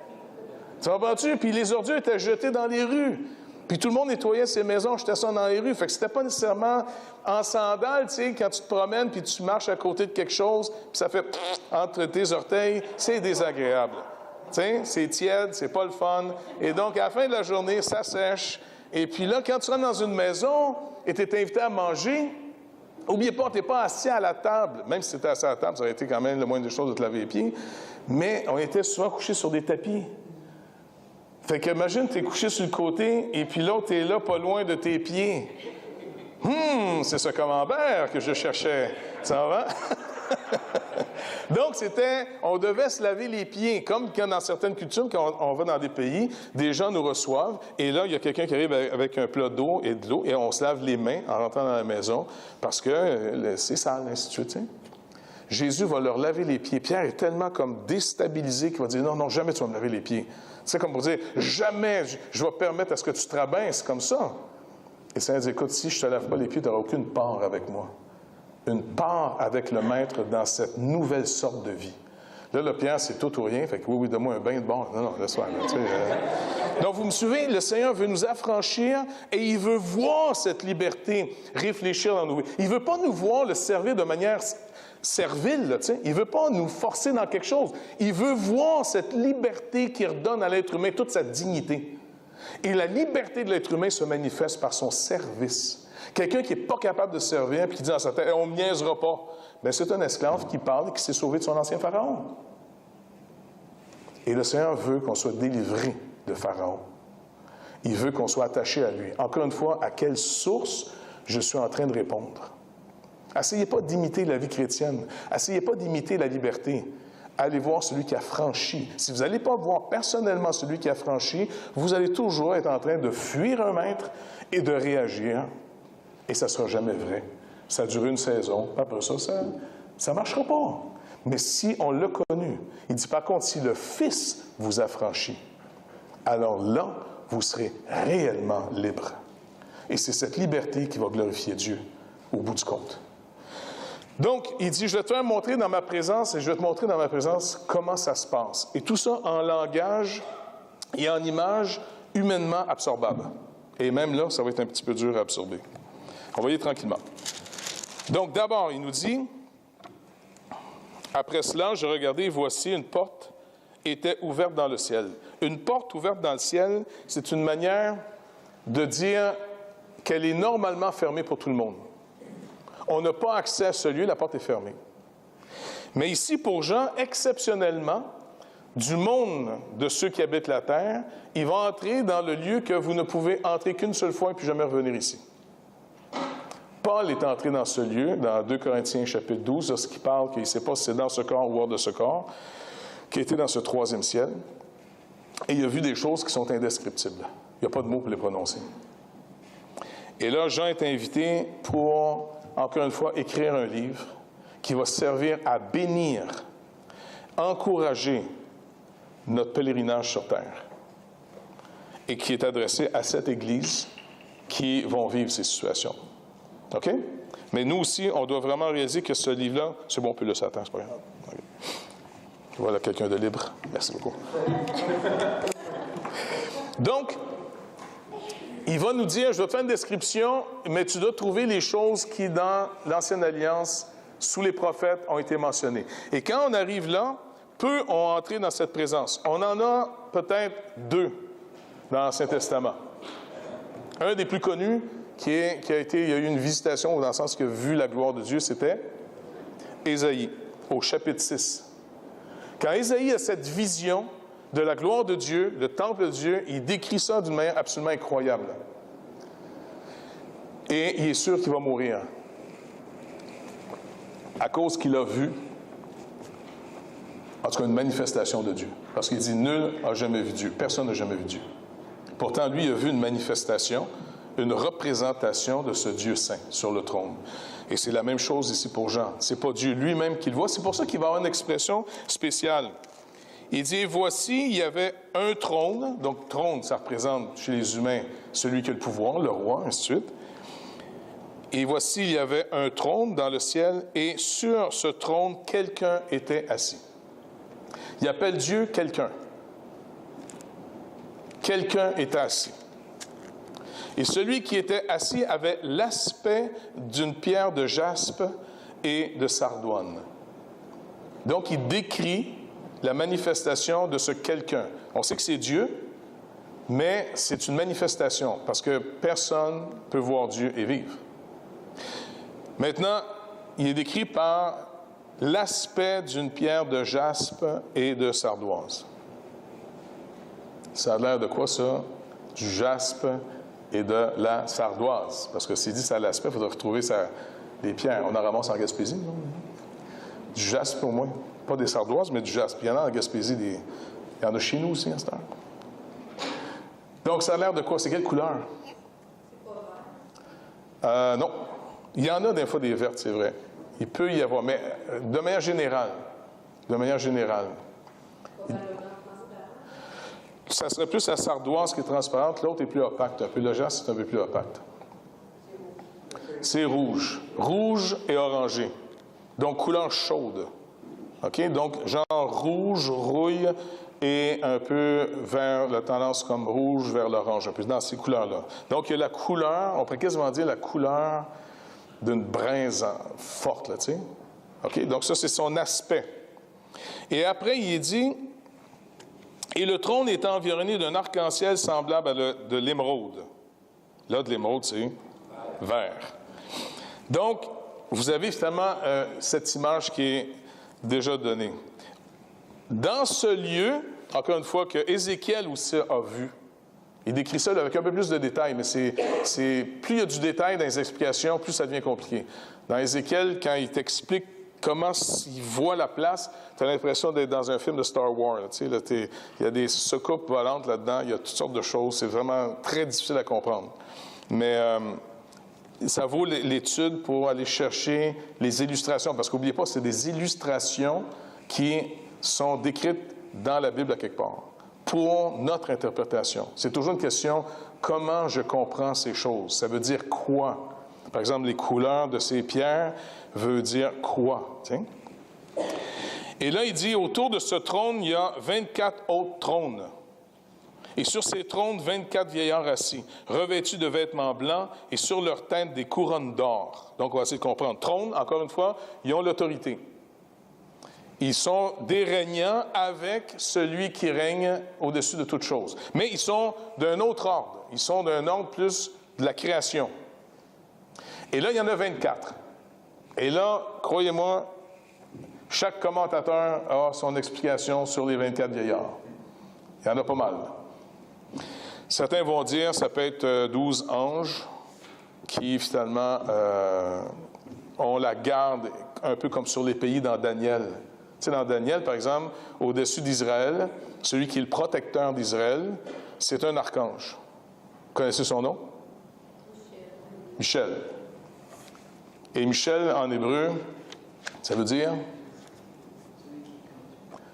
Tu comprends-tu? Puis les ordures étaient jetées dans les rues. Puis tout le monde nettoyait ses maisons, jetait ça dans les rues. Fait que c'était pas nécessairement en sandales, tu sais, quand tu te promènes puis tu marches à côté de quelque chose, puis ça fait entre tes orteils, c'est désagréable. Tu sais, c'est tiède, c'est pas le fun. Et donc, à la fin de la journée, ça sèche. Et puis là, quand tu rentres dans une maison et tu es invité à manger, n'oubliez pas, tu n'es pas assis à la table. Même si tu étais assis à la table, ça aurait été quand même la moindre des choses de te laver les pieds. Mais on était souvent couchés sur des tapis. Fait qu'imagine, tu es couché sur le côté et puis l'autre est là, pas loin de tes pieds. C'est ce camembert que je cherchais. Ça va? Donc, on devait se laver les pieds, comme quand dans certaines cultures, quand on va dans des pays, des gens nous reçoivent, et là, il y a quelqu'un qui arrive avec un plat d'eau et de l'eau, et on se lave les mains en rentrant dans la maison, parce que c'est sale, ainsi de suite. Jésus va leur laver les pieds. Pierre est tellement comme déstabilisé qu'il va dire, non, non, jamais tu vas me laver les pieds. C'est comme pour dire, jamais je vais permettre à ce que tu te rabaisses comme ça. Et ça dit, écoute, si je ne te lave pas les pieds, tu n'auras aucune part avec moi. Une part avec le Maître dans cette nouvelle sorte de vie. Là, le Pierre, c'est tout ou rien. Fait que oui, donne-moi un bain de bon. Non, non, laisse-moi. Donc, vous me suivez, le Seigneur veut nous affranchir et il veut voir cette liberté réfléchir dans nous. Il ne veut pas nous voir le servir de manière servile, là, tu sais. Il ne veut pas nous forcer dans quelque chose. Il veut voir cette liberté qui redonne à l'être humain toute sa dignité. Et la liberté de l'être humain se manifeste par son service. Quelqu'un qui n'est pas capable de servir et qui dit dans sa tête « on ne me niaisera pas », bien, c'est un esclave qui parle et qui s'est sauvé de son ancien pharaon. Et le Seigneur veut qu'on soit délivré de Pharaon. Il veut qu'on soit attaché à lui. Encore une fois, à quelle source je suis en train de répondre? Essayez pas d'imiter la vie chrétienne. Essayez pas d'imiter la liberté. Allez voir celui qui a franchi. Si vous n'allez pas voir personnellement celui qui a franchi, vous allez toujours être en train de fuir un maître et de réagir. Et ça ne sera jamais vrai. Ça dure une saison. Après ça ne marchera pas. Mais si on l'a connu, il dit par contre, si le Fils vous a franchi, alors là, vous serez réellement libre. Et c'est cette liberté qui va glorifier Dieu au bout du compte. Donc, il dit, je vais te faire montrer dans ma présence, et je vais te montrer dans ma présence comment ça se passe. Et tout ça en langage et en image humainement absorbable. Et même là, ça va être un petit peu dur à absorber. On va y aller tranquillement. Donc, d'abord, il nous dit, après cela, je regardais, et voici une porte était ouverte dans le ciel. Une porte ouverte dans le ciel, c'est une manière de dire qu'elle est normalement fermée pour tout le monde. On n'a pas accès à ce lieu, la porte est fermée. Mais ici, pour Jean, exceptionnellement, du monde de ceux qui habitent la terre, il va entrer dans le lieu que vous ne pouvez entrer qu'une seule fois et puis jamais revenir ici. Paul est entré dans ce lieu, dans 2 Corinthiens chapitre 12, lorsqu'il parle qu'il ne sait pas si c'est dans ce corps ou hors de ce corps, qui était dans ce troisième ciel, et il a vu des choses qui sont indescriptibles. Il n'y a pas de mots pour les prononcer. Et là, Jean est invité pour, encore une fois, écrire un livre qui va servir à bénir, encourager notre pèlerinage sur terre, et qui est adressé à cette Église qui vont vivre ces situations. OK? Mais nous aussi, on doit vraiment réaliser que ce livre-là, c'est bon, on peut le Satan, c'est pas grave. Okay. Voilà quelqu'un de libre. Merci beaucoup. Donc, il va nous dire, je vais te faire une description, mais tu dois trouver les choses qui, dans l'Ancienne Alliance, sous les prophètes, ont été mentionnées. Et quand on arrive là, peu ont entré dans cette présence. On en a peut-être 2 dans l'Ancien Testament. Un des plus connus, il y a eu une visitation, dans le sens qu'il a vu la gloire de Dieu, c'était Ésaïe, au chapitre 6. Quand Ésaïe a cette vision de la gloire de Dieu, le temple de Dieu, il décrit ça d'une manière absolument incroyable. Et il est sûr qu'il va mourir. À cause qu'il a vu, en tout cas, une manifestation de Dieu. Parce qu'il dit, nul n'a jamais vu Dieu. Personne n'a jamais vu Dieu. Pourtant, lui, il a vu une manifestation, une représentation de ce Dieu saint sur le trône. Et c'est la même chose ici pour Jean. Ce n'est pas Dieu lui-même qui le voit. C'est pour ça qu'il va avoir une expression spéciale. Il dit, voici, il y avait un trône. Donc, trône, ça représente chez les humains celui qui a le pouvoir, le roi, ainsi de suite. Et voici, il y avait un trône dans le ciel, et sur ce trône, quelqu'un était assis. Il appelle Dieu quelqu'un. Quelqu'un était assis. Et celui qui était assis avait l'aspect d'une pierre de jaspe et de sardoine. Donc, il décrit la manifestation de ce quelqu'un. On sait que c'est Dieu, mais c'est une manifestation, parce que personne ne peut voir Dieu et vivre. Maintenant, il est décrit par l'aspect d'une pierre de jaspe et de sardoise. Ça a l'air de quoi, ça? Du jaspe et de la sardoise. Parce que s'il dit ça a l'aspect, il faudrait retrouver des pierres. On en ramasse en Gaspésie, non? Du jaspe au moins. Pas des sardoises, mais du jaspe. Il y en a en Gaspésie, il y en a chez nous aussi à cette heure. Donc, ça a l'air de quoi? C'est quelle couleur? Non. Il y en a des fois des vertes, c'est vrai. Il peut y avoir, mais de manière générale. Ça serait plus la sardoise qui est transparente, l'autre est plus opaque. Un peu le jaspe, c'est un peu plus opaque. C'est rouge. Rouge et orangé. Donc, couleur chaude. OK? Donc, genre rouge, rouille et un peu vers la tendance comme rouge vers l'orange, un peu dans ces couleurs-là. Donc, il y a la couleur, on pourrait quasiment dire la couleur d'une braise forte, là, tu sais. OK? Donc ça, c'est son aspect. Et après, il est dit, « Et le trône est environné d'un arc-en-ciel semblable à de l'émeraude. » Là, de l'émeraude, c'est vert. Donc, vous avez évidemment cette image qui est déjà donnée. Dans ce lieu, encore une fois, que Ézéchiel aussi a vu, il décrit ça avec un peu plus de détails, mais plus il y a du détail dans les explications, plus ça devient compliqué. Dans Ézéchiel, quand il t'explique comment il voit la place, tu as l'impression d'être dans un film de Star Wars. Tu sais, il y a des soucoupes volantes là-dedans, il y a toutes sortes de choses. C'est vraiment très difficile à comprendre. Mais ça vaut l'étude pour aller chercher les illustrations, parce qu'oubliez pas, c'est des illustrations qui sont décrites dans la Bible à quelque part, pour notre interprétation. C'est toujours une question, comment je comprends ces choses? Ça veut dire quoi? Par exemple, les couleurs de ces pierres veut dire quoi? Tiens. Et là, il dit, autour de ce trône, il y a 24 autres trônes. Et sur ces trônes, 24 vieillards assis, revêtus de vêtements blancs et sur leur tête des couronnes d'or. Donc, on va essayer de comprendre. Trône, encore une fois, ils ont l'autorité. Ils sont des régnants avec celui qui règne au-dessus de toutes choses. Mais ils sont d'un autre ordre. Ils sont d'un ordre plus de la création. Et là, il y en a 24. Et là, croyez-moi, chaque commentateur a son explication sur les 24 vieillards. Il y en a pas mal. Certains vont dire que ça peut être 12 anges qui, finalement, ont la garde un peu comme sur les pays dans Daniel. Tu sais, dans Daniel, par exemple, au-dessus d'Israël, celui qui est le protecteur d'Israël, c'est un archange. Vous connaissez son nom? Michel. Et Michel, en hébreu, ça veut dire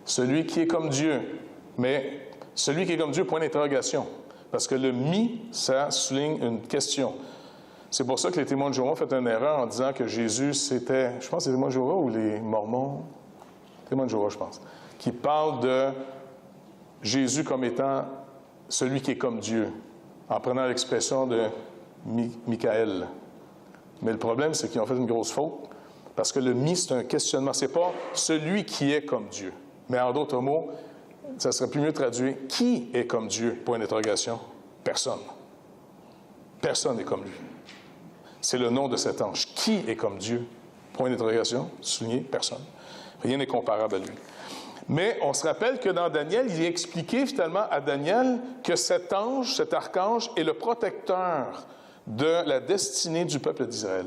celui qui est comme Dieu. Mais celui qui est comme Dieu, point d'interrogation. Parce que le « mi », ça souligne une question. C'est pour ça que les témoins de Jéhovah ont fait une erreur en disant que Jésus, c'était, je pense que c'est les témoins de Jéhovah ou les Mormons, témoins de Jéhovah, je pense, qui parlent de Jésus comme étant celui qui est comme Dieu, en prenant l'expression de Michael. Mais le problème, c'est qu'ils ont fait une grosse faute, parce que le « mi », c'est un questionnement. C'est pas celui qui est comme Dieu. Mais en d'autres mots, ça serait plus mieux traduit « qui est comme Dieu ?» point d'interrogation. Personne. Personne n'est comme lui. C'est le nom de cet ange. Qui est comme Dieu? Point d'interrogation. Souligné, personne. Rien n'est comparable à lui. Mais on se rappelle que dans Daniel, il est expliqué finalement à Daniel que cet ange, cet archange, est le protecteur de la destinée du peuple d'Israël.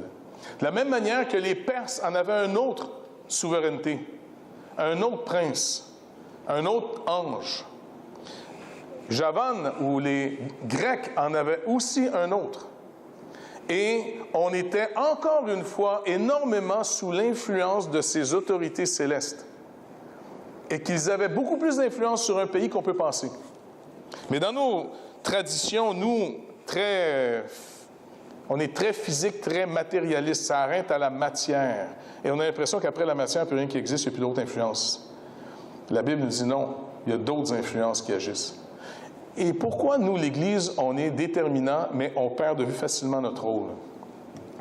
De la même manière que les Perses en avaient une autre souveraineté, un autre prince, un autre ange. Javan, ou les Grecs, en avaient aussi un autre. Et on était encore une fois énormément sous l'influence de ces autorités célestes. Et qu'ils avaient beaucoup plus d'influence sur un pays qu'on peut penser. Mais dans nos traditions, nous, on est très physique, très matérialiste. Ça arrête à la matière. Et on a l'impression qu'après la matière, il n'y a plus rien qui existe, il n'y a plus d'autres influences. La Bible nous dit non, il y a d'autres influences qui agissent. Et pourquoi nous, l'Église, on est déterminant, mais on perd de vue facilement notre rôle?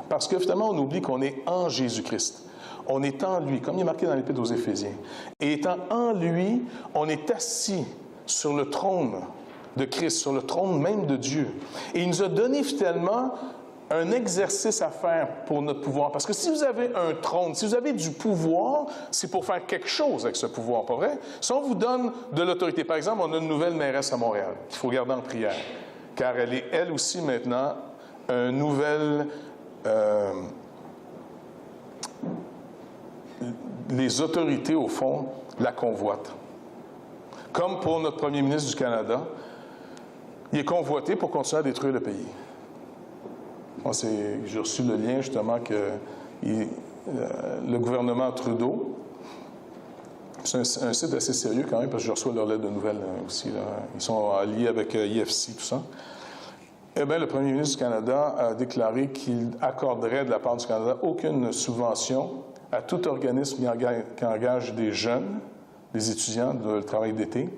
Parce que finalement, on oublie qu'on est en Jésus-Christ. On est en lui, comme il est marqué dans l'Épître aux Éphésiens. Et étant en lui, on est assis sur le trône de Christ, sur le trône même de Dieu. Et il nous a donné finalement un exercice à faire pour notre pouvoir. Parce que si vous avez un trône, si vous avez du pouvoir, c'est pour faire quelque chose avec ce pouvoir, pas vrai? Si on vous donne de l'autorité, par exemple, on a une nouvelle mairesse à Montréal qu'il faut garder en prière, car elle est, elle aussi, maintenant, une nouvelle... les autorités, au fond, la convoitent. Comme pour notre premier ministre du Canada, il est convoité pour continuer à détruire le pays. J'ai reçu le lien, justement, que le gouvernement Trudeau, c'est un site assez sérieux quand même, parce que je reçois leur lettre de nouvelles aussi. Là. Ils sont liés avec IFC, tout ça. Eh bien, le premier ministre du Canada a déclaré qu'il accorderait de la part du Canada aucune subvention à tout organisme qui engage des jeunes, des étudiants de travail d'été,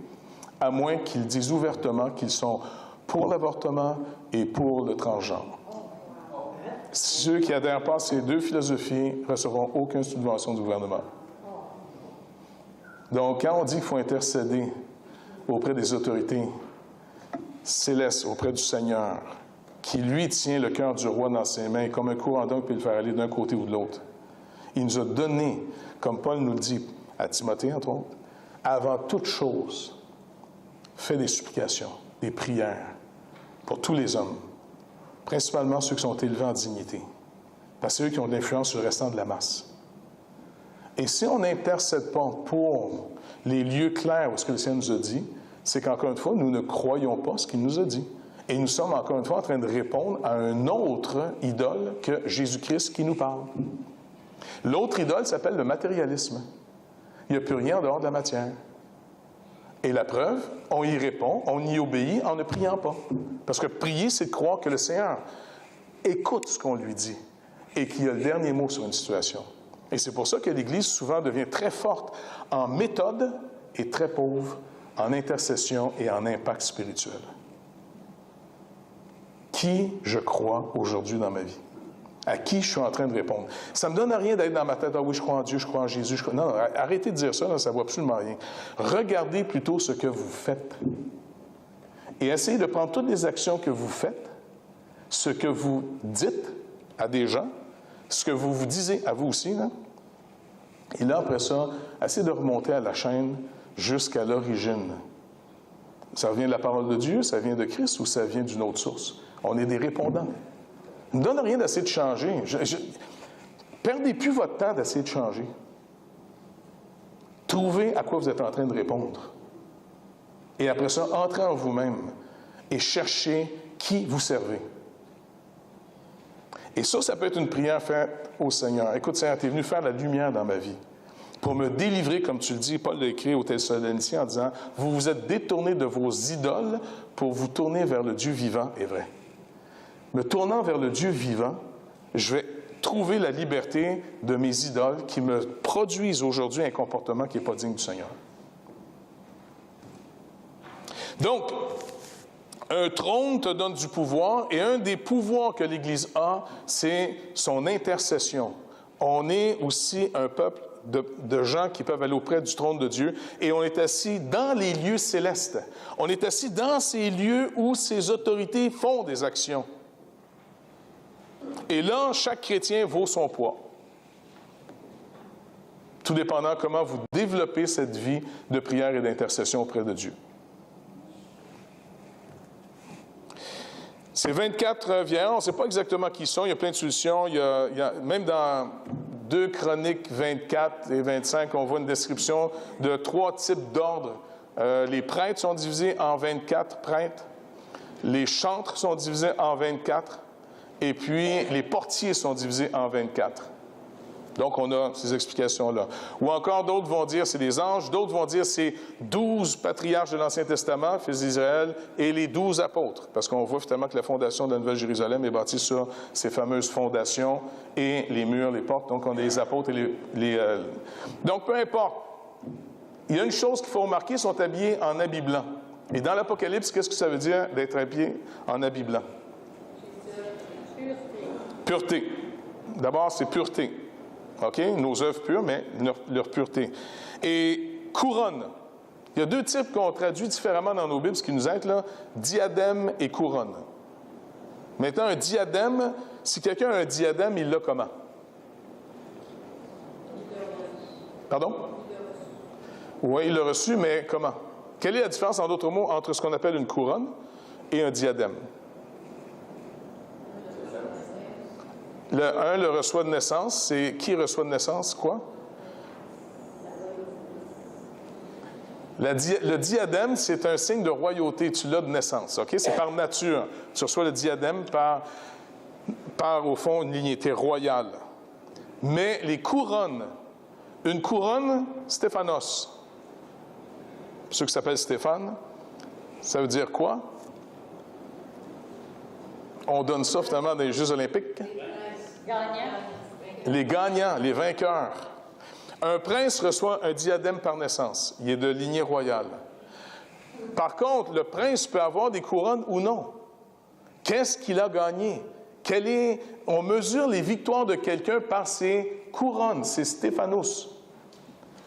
à moins qu'ils disent ouvertement qu'ils sont pour l'avortement et pour le transgenre. Ceux qui n'adhèrent pas à ces deux philosophies ne recevront aucune subvention du gouvernement. Donc, quand on dit qu'il faut intercéder auprès des autorités célestes, auprès du Seigneur, qui, lui, tient le cœur du roi dans ses mains, comme un courant d'eau, peut le faire aller d'un côté ou de l'autre. Il nous a donné, comme Paul nous le dit à Timothée, entre autres, avant toute chose, fais des supplications, des prières pour tous les hommes, principalement ceux qui sont élevés en dignité, parce que c'est eux qui ont de l'influence sur le restant de la masse. Et si on n'intercède pas pour les lieux clairs où ce que le Seigneur nous a dit, c'est qu'encore une fois, nous ne croyons pas ce qu'il nous a dit. Et nous sommes encore une fois en train de répondre à un autre idole que Jésus-Christ qui nous parle. L'autre idole s'appelle le matérialisme. Il n'y a plus rien en dehors de la matière. Et la preuve, on y répond, on y obéit en ne priant pas. Parce que prier, c'est de croire que le Seigneur écoute ce qu'on lui dit et qu'il a le dernier mot sur une situation. Et c'est pour ça que l'Église souvent devient très forte en méthode et très pauvre en intercession et en impact spirituel. Qui je crois aujourd'hui dans ma vie? À qui je suis en train de répondre? Ça ne me donne rien d'être dans ma tête, « Ah oui, je crois en Dieu, je crois en Jésus. » Non, arrêtez de dire ça, là, ça ne vaut absolument rien. Regardez plutôt ce que vous faites. Et essayez de prendre toutes les actions que vous faites, ce que vous dites à des gens, ce que vous vous disiez à vous aussi, là. Et là, après ça, essayez de remonter à la chaîne jusqu'à l'origine. Ça vient de la parole de Dieu, ça vient de Christ ou ça vient d'une autre source? On est des répondants. Ne donne rien d'essayer de changer. Perdez plus votre temps d'essayer de changer. Trouvez à quoi vous êtes en train de répondre. Et après ça, entrez en vous-même et cherchez qui vous servez. Et ça peut être une prière faite au Seigneur. Écoute, Seigneur, tu es venu faire la lumière dans ma vie. Pour me délivrer, comme tu le dis, Paul l'a écrit aux Thessaloniciens en disant, vous vous êtes détournés de vos idoles pour vous tourner vers le Dieu vivant et vrai. Me tournant vers le Dieu vivant, je vais trouver la liberté de mes idoles qui me produisent aujourd'hui un comportement qui n'est pas digne du Seigneur. Donc, un trône te donne du pouvoir, et un des pouvoirs que l'Église a, c'est son intercession. On est aussi un peuple de gens qui peuvent aller auprès du trône de Dieu, et on est assis dans les lieux célestes. On est assis dans ces lieux où ces autorités font des actions. Et là, chaque chrétien vaut son poids. Tout dépendant comment vous développez cette vie de prière et d'intercession auprès de Dieu. Ces 24 vieillards, on ne sait pas exactement qui ils sont, il y a plein de solutions. Il y a, même dans 2 Chroniques 24 et 25, on voit une description de 3 types d'ordres. Les prêtres sont divisés en 24 prêtres, les chantres sont divisés en 24, et puis les portiers sont divisés en 24. Donc, on a ces explications-là. Ou encore, d'autres vont dire c'est des anges, d'autres vont dire c'est 12 patriarches de l'Ancien Testament, fils d'Israël, et les 12 apôtres. Parce qu'on voit finalement que la fondation de la Nouvelle-Jérusalem est bâtie sur ces fameuses fondations et les murs, les portes. Donc, on a les apôtres et Donc, peu importe. Il y a une chose qu'il faut remarquer, ils sont habillés en habit blanc. Et dans l'Apocalypse, qu'est-ce que ça veut dire d'être habillé en habit blanc? Pureté. D'abord, c'est pureté. OK? Nos œuvres pures, mais leur pureté. Et couronne. Il y a 2 types qu'on traduit différemment dans nos Bibles, ce qui nous aide là, diadème et couronne. Maintenant, un diadème, si quelqu'un a un diadème, il l'a comment? Pardon? Oui, il l'a reçu, mais comment? Quelle est la différence, en d'autres mots, entre ce qu'on appelle une couronne et un diadème? Un le reçoit de naissance. C'est qui reçoit de naissance? Quoi? Le diadème, c'est un signe de royauté. Tu l'as de naissance. OK? C'est par nature. Tu reçois le diadème par, au fond, une lignité royale. Mais les couronnes, une couronne, Stéphanos. Ceux qui s'appellent Stéphane, ça veut dire quoi? On donne ça finalement dans les Jeux olympiques. Les gagnants, les vainqueurs. Un prince reçoit un diadème par naissance. Il est de lignée royale. Par contre, le prince peut avoir des couronnes ou non. Qu'est-ce qu'il a gagné? On mesure les victoires de quelqu'un par ses couronnes, ses Stéphanos.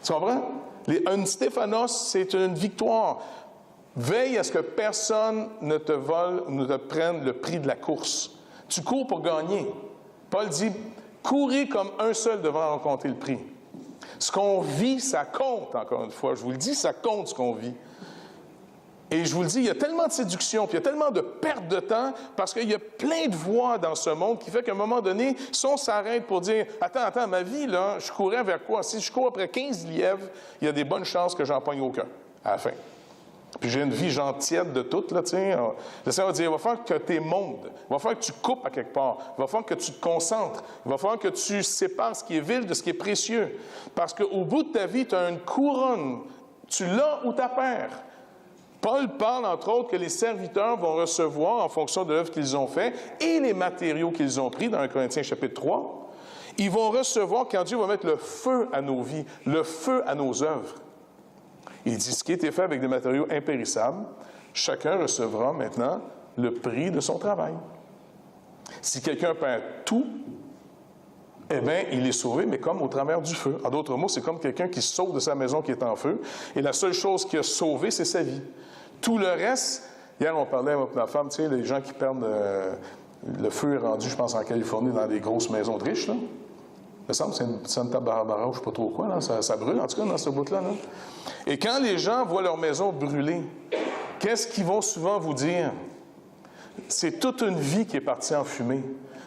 Tu comprends? Un Stéphanos, c'est une victoire. Veille à ce que personne ne te vole ou ne te prenne le prix de la course. Tu cours pour gagner. Paul dit, courez comme un seul devant rencontrer le prix. Ce qu'on vit, ça compte, encore une fois. Je vous le dis, ça compte ce qu'on vit. Et je vous le dis, il y a tellement de séduction, puis il y a tellement de perte de temps, parce qu'il y a plein de voies dans ce monde qui fait qu'à un moment donné, si on s'arrête pour dire, attends, ma vie, là, je courais vers quoi? Si je cours après 15 lièvres, il y a des bonnes chances que j'en pogne aucun, à la fin. Puis j'ai une vie gentille de toute, là, tu sais. Le Seigneur va dire, il va falloir que tu émondes, il va falloir que tu coupes à quelque part, il va falloir que tu te concentres, il va falloir que tu sépares ce qui est vil de ce qui est précieux. Parce qu'au bout de ta vie, tu as une couronne, tu l'as ou ta perds. Paul parle, entre autres, que les serviteurs vont recevoir, en fonction de l'œuvre qu'ils ont faite et les matériaux qu'ils ont pris, dans 1 Corinthiens chapitre 3, ils vont recevoir quand Dieu va mettre le feu à nos vies, le feu à nos œuvres. Il dit, ce qui a été fait avec des matériaux impérissables, chacun recevra maintenant le prix de son travail. Si quelqu'un perd tout, eh bien, il est sauvé, mais comme au travers du feu. En d'autres mots, c'est comme quelqu'un qui sauve de sa maison qui est en feu, et la seule chose qui a sauvé, c'est sa vie. Tout le reste, hier, on parlait avec ma femme, tu sais, les gens qui perdent, le feu est rendu, je pense, en Californie, dans des grosses maisons de riches, là. Il me semble que c'est une Santa Barbara, je ne sais pas trop quoi, là, ça brûle, en tout cas, dans ce bout-là. Là. Et quand les gens voient leur maison brûler, qu'est-ce qu'ils vont souvent vous dire? C'est toute une vie qui est partie en fumée.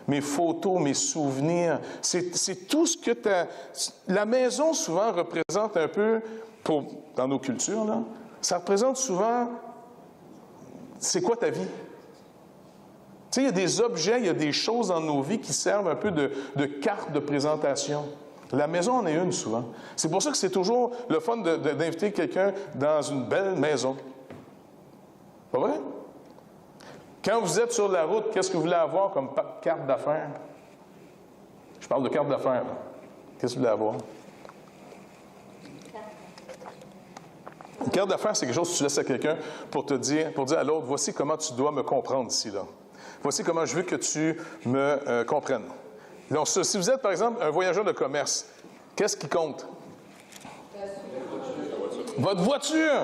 Mes photos, mes souvenirs, c'est tout ce que tu as... La maison, souvent, représente un peu, dans nos cultures, là, ça représente souvent, c'est quoi ta vie? Tu sais, il y a des objets, il y a des choses dans nos vies qui servent un peu de carte de présentation. La maison en est une, souvent. C'est pour ça que c'est toujours le fun d'inviter quelqu'un dans une belle maison. Pas vrai? Quand vous êtes sur la route, qu'est-ce que vous voulez avoir comme carte d'affaires? Je parle de carte d'affaires. Là. Qu'est-ce que vous voulez avoir? Une carte d'affaires, c'est quelque chose que tu laisses à quelqu'un pour dire à l'autre, voici comment tu dois me comprendre ici, là. Voici comment je veux que tu me comprennes. Donc, si vous êtes, par exemple, un voyageur de commerce, qu'est-ce qui compte? Votre voiture!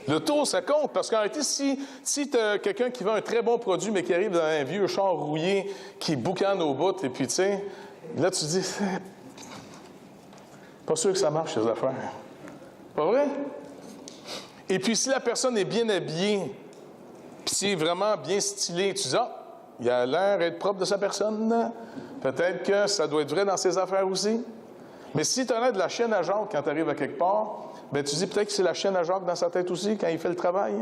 Le tour, ça compte, parce qu'en réalité, si tu as quelqu'un qui vend un très bon produit, mais qui arrive dans un vieux char rouillé, qui boucane au bout, et puis, tu sais, là, tu te dis, pas sûr que ça marche, ces affaires. Pas vrai? Et puis, si la personne est bien habillée, puis c'est vraiment bien stylé, tu dis, il a l'air d'être propre de sa personne. Peut-être que ça doit être vrai dans ses affaires aussi. Mais si tu as l'air de la chaîne à Jacques quand tu arrives à quelque part, bien, tu dis peut-être que c'est la chaîne à Jacques dans sa tête aussi quand il fait le travail.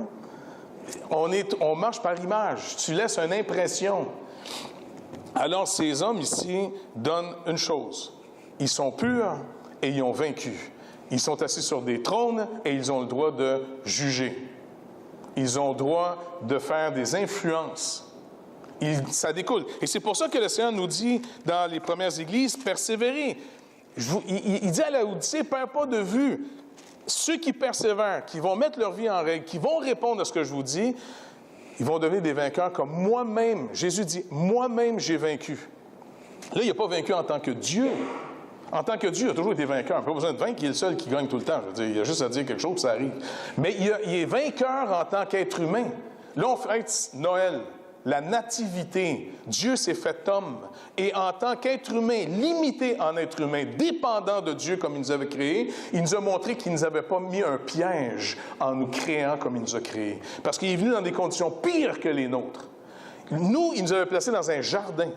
On marche par image. Tu laisses une impression. Alors, ces hommes ici donnent une chose. Ils sont purs et ils ont vaincu. Ils sont assis sur des trônes et ils ont le droit de juger. Ils ont le droit de faire des influences. Ça découle. Et c'est pour ça que le Seigneur nous dit dans les premières églises, persévérez. Il dit à Laodicée, perds pas de vue. Ceux qui persévèrent, qui vont mettre leur vie en règle, qui vont répondre à ce que je vous dis, ils vont devenir des vainqueurs comme moi-même. Jésus dit, moi-même j'ai vaincu. Là, il n'a pas vaincu en tant que Dieu. En tant que Dieu, il a toujours été vainqueur. Il n'a pas besoin de vaincre, il est le seul qui gagne tout le temps. Je veux dire, il a juste à dire quelque chose, ça arrive. Mais il est vainqueur en tant qu'être humain. Là, on fête Noël, la nativité. Dieu s'est fait homme. Et en tant qu'être humain, limité en être humain, dépendant de Dieu comme il nous avait créés, il nous a montré qu'il ne nous avait pas mis un piège en nous créant comme il nous a créés. Parce qu'il est venu dans des conditions pires que les nôtres. Nous, il nous avait placés dans un jardin.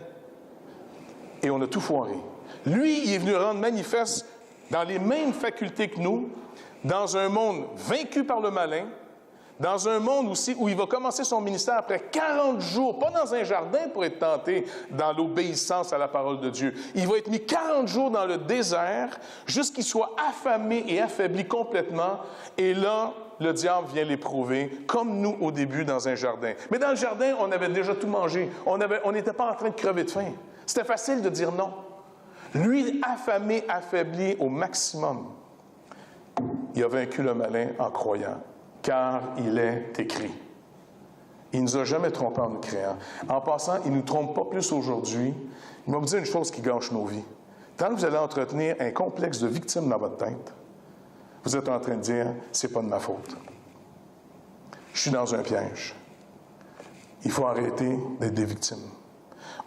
Et on a tout foiré. Lui, il est venu rendre manifeste dans les mêmes facultés que nous, dans un monde vaincu par le malin, dans un monde aussi où il va commencer son ministère après 40 jours, pas dans un jardin pour être tenté dans l'obéissance à la parole de Dieu. Il va être mis 40 jours dans le désert jusqu'il soit affamé et affaibli complètement. Et là, le diable vient l'éprouver, comme nous au début dans un jardin. Mais dans le jardin, on avait déjà tout mangé. On n'était pas en train de crever de faim. C'était facile de dire non. Lui, affamé, affaibli au maximum, il a vaincu le malin en croyant, car il est écrit. Il ne nous a jamais trompés en nous créant. En passant, il ne nous trompe pas plus aujourd'hui. Il va vous dire une chose qui gâche nos vies. Tant que vous allez entretenir un complexe de victime dans votre tête, vous êtes en train de dire, c'est pas de ma faute. Je suis dans un piège. Il faut arrêter d'être des victimes.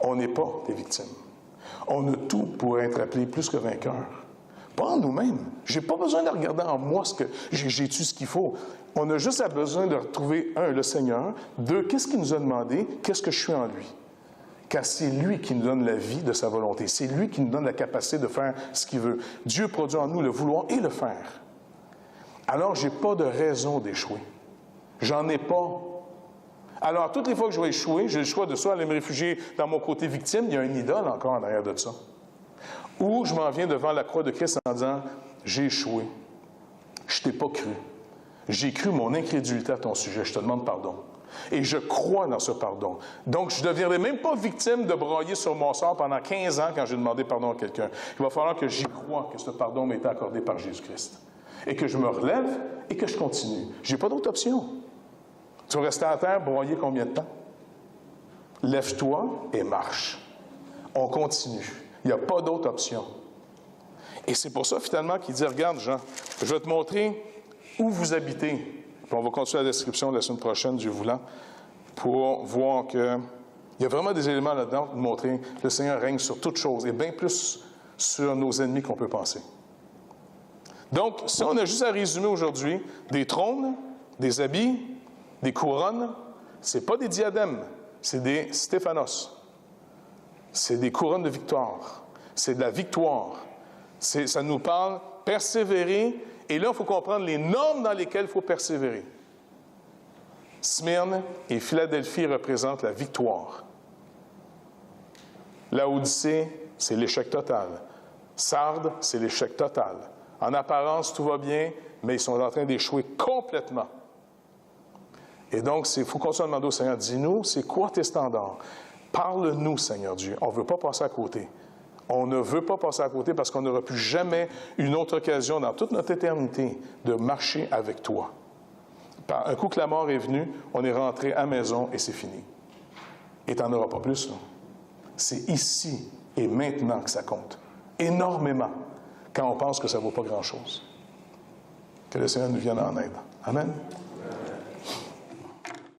On n'est pas des victimes. On a tout pour être appelé plus que vainqueur. Pas en nous-mêmes. Je n'ai pas besoin de regarder en moi ce que j'ai tout ce qu'il faut. On a juste besoin de retrouver, un, le Seigneur, deux, qu'est-ce qu'il nous a demandé, qu'est-ce que je suis en lui. Car c'est lui qui nous donne la vie de sa volonté. C'est lui qui nous donne la capacité de faire ce qu'il veut. Dieu produit en nous le vouloir et le faire. Alors, je n'ai pas de raison d'échouer. J'en ai pas. Alors, toutes les fois que je vais échouer, j'ai le choix de soit aller me réfugier dans mon côté victime, il y a une idole encore en arrière de ça. Ou je m'en viens devant la croix de Christ en disant, j'ai échoué. Je t'ai pas cru. J'ai cru mon incrédulité à ton sujet. Je te demande pardon. Et je crois dans ce pardon. Donc, je ne deviendrai même pas victime de brailler sur mon sort pendant 15 ans quand j'ai demandé pardon à quelqu'un. Il va falloir que j'y croie que ce pardon m'a été accordé par Jésus-Christ. Et que je me relève et que je continue. Je n'ai pas d'autre option. Tu vas rester à terre, broyer combien de temps? Lève-toi et marche. On continue. Il n'y a pas d'autre option. Et c'est pour ça, finalement, qu'il dit, regarde, Jean, je vais te montrer où vous habitez. Puis on va continuer la description la semaine prochaine, Dieu voulant, pour voir qu'il y a vraiment des éléments là-dedans pour montrer que le Seigneur règne sur toutes choses et bien plus sur nos ennemis qu'on peut penser. Donc, si on a juste à résumer aujourd'hui, des trônes, des habits, des couronnes, ce n'est pas des diadèmes, c'est des stéphanos. C'est des couronnes de victoire. C'est de la victoire. Ça nous parle persévérer. Et là, il faut comprendre les normes dans lesquelles il faut persévérer. Smyrne et Philadelphie représentent la victoire. Laodicée, c'est l'échec total. Sardes, c'est l'échec total. En apparence, tout va bien, mais ils sont en train d'échouer complètement. Et donc, il faut qu'on se demande au Seigneur, dis-nous, c'est quoi tes standards? Parle-nous, Seigneur Dieu. On ne veut pas passer à côté. On ne veut pas passer à côté parce qu'on n'aura plus jamais une autre occasion dans toute notre éternité de marcher avec toi. Par un coup que la mort est venue, on est rentré à la maison et c'est fini. Et tu n'en auras pas plus. Là. C'est ici et maintenant que ça compte. Énormément. Quand on pense que ça ne vaut pas grand-chose. Que le Seigneur nous vienne en aide. Amen.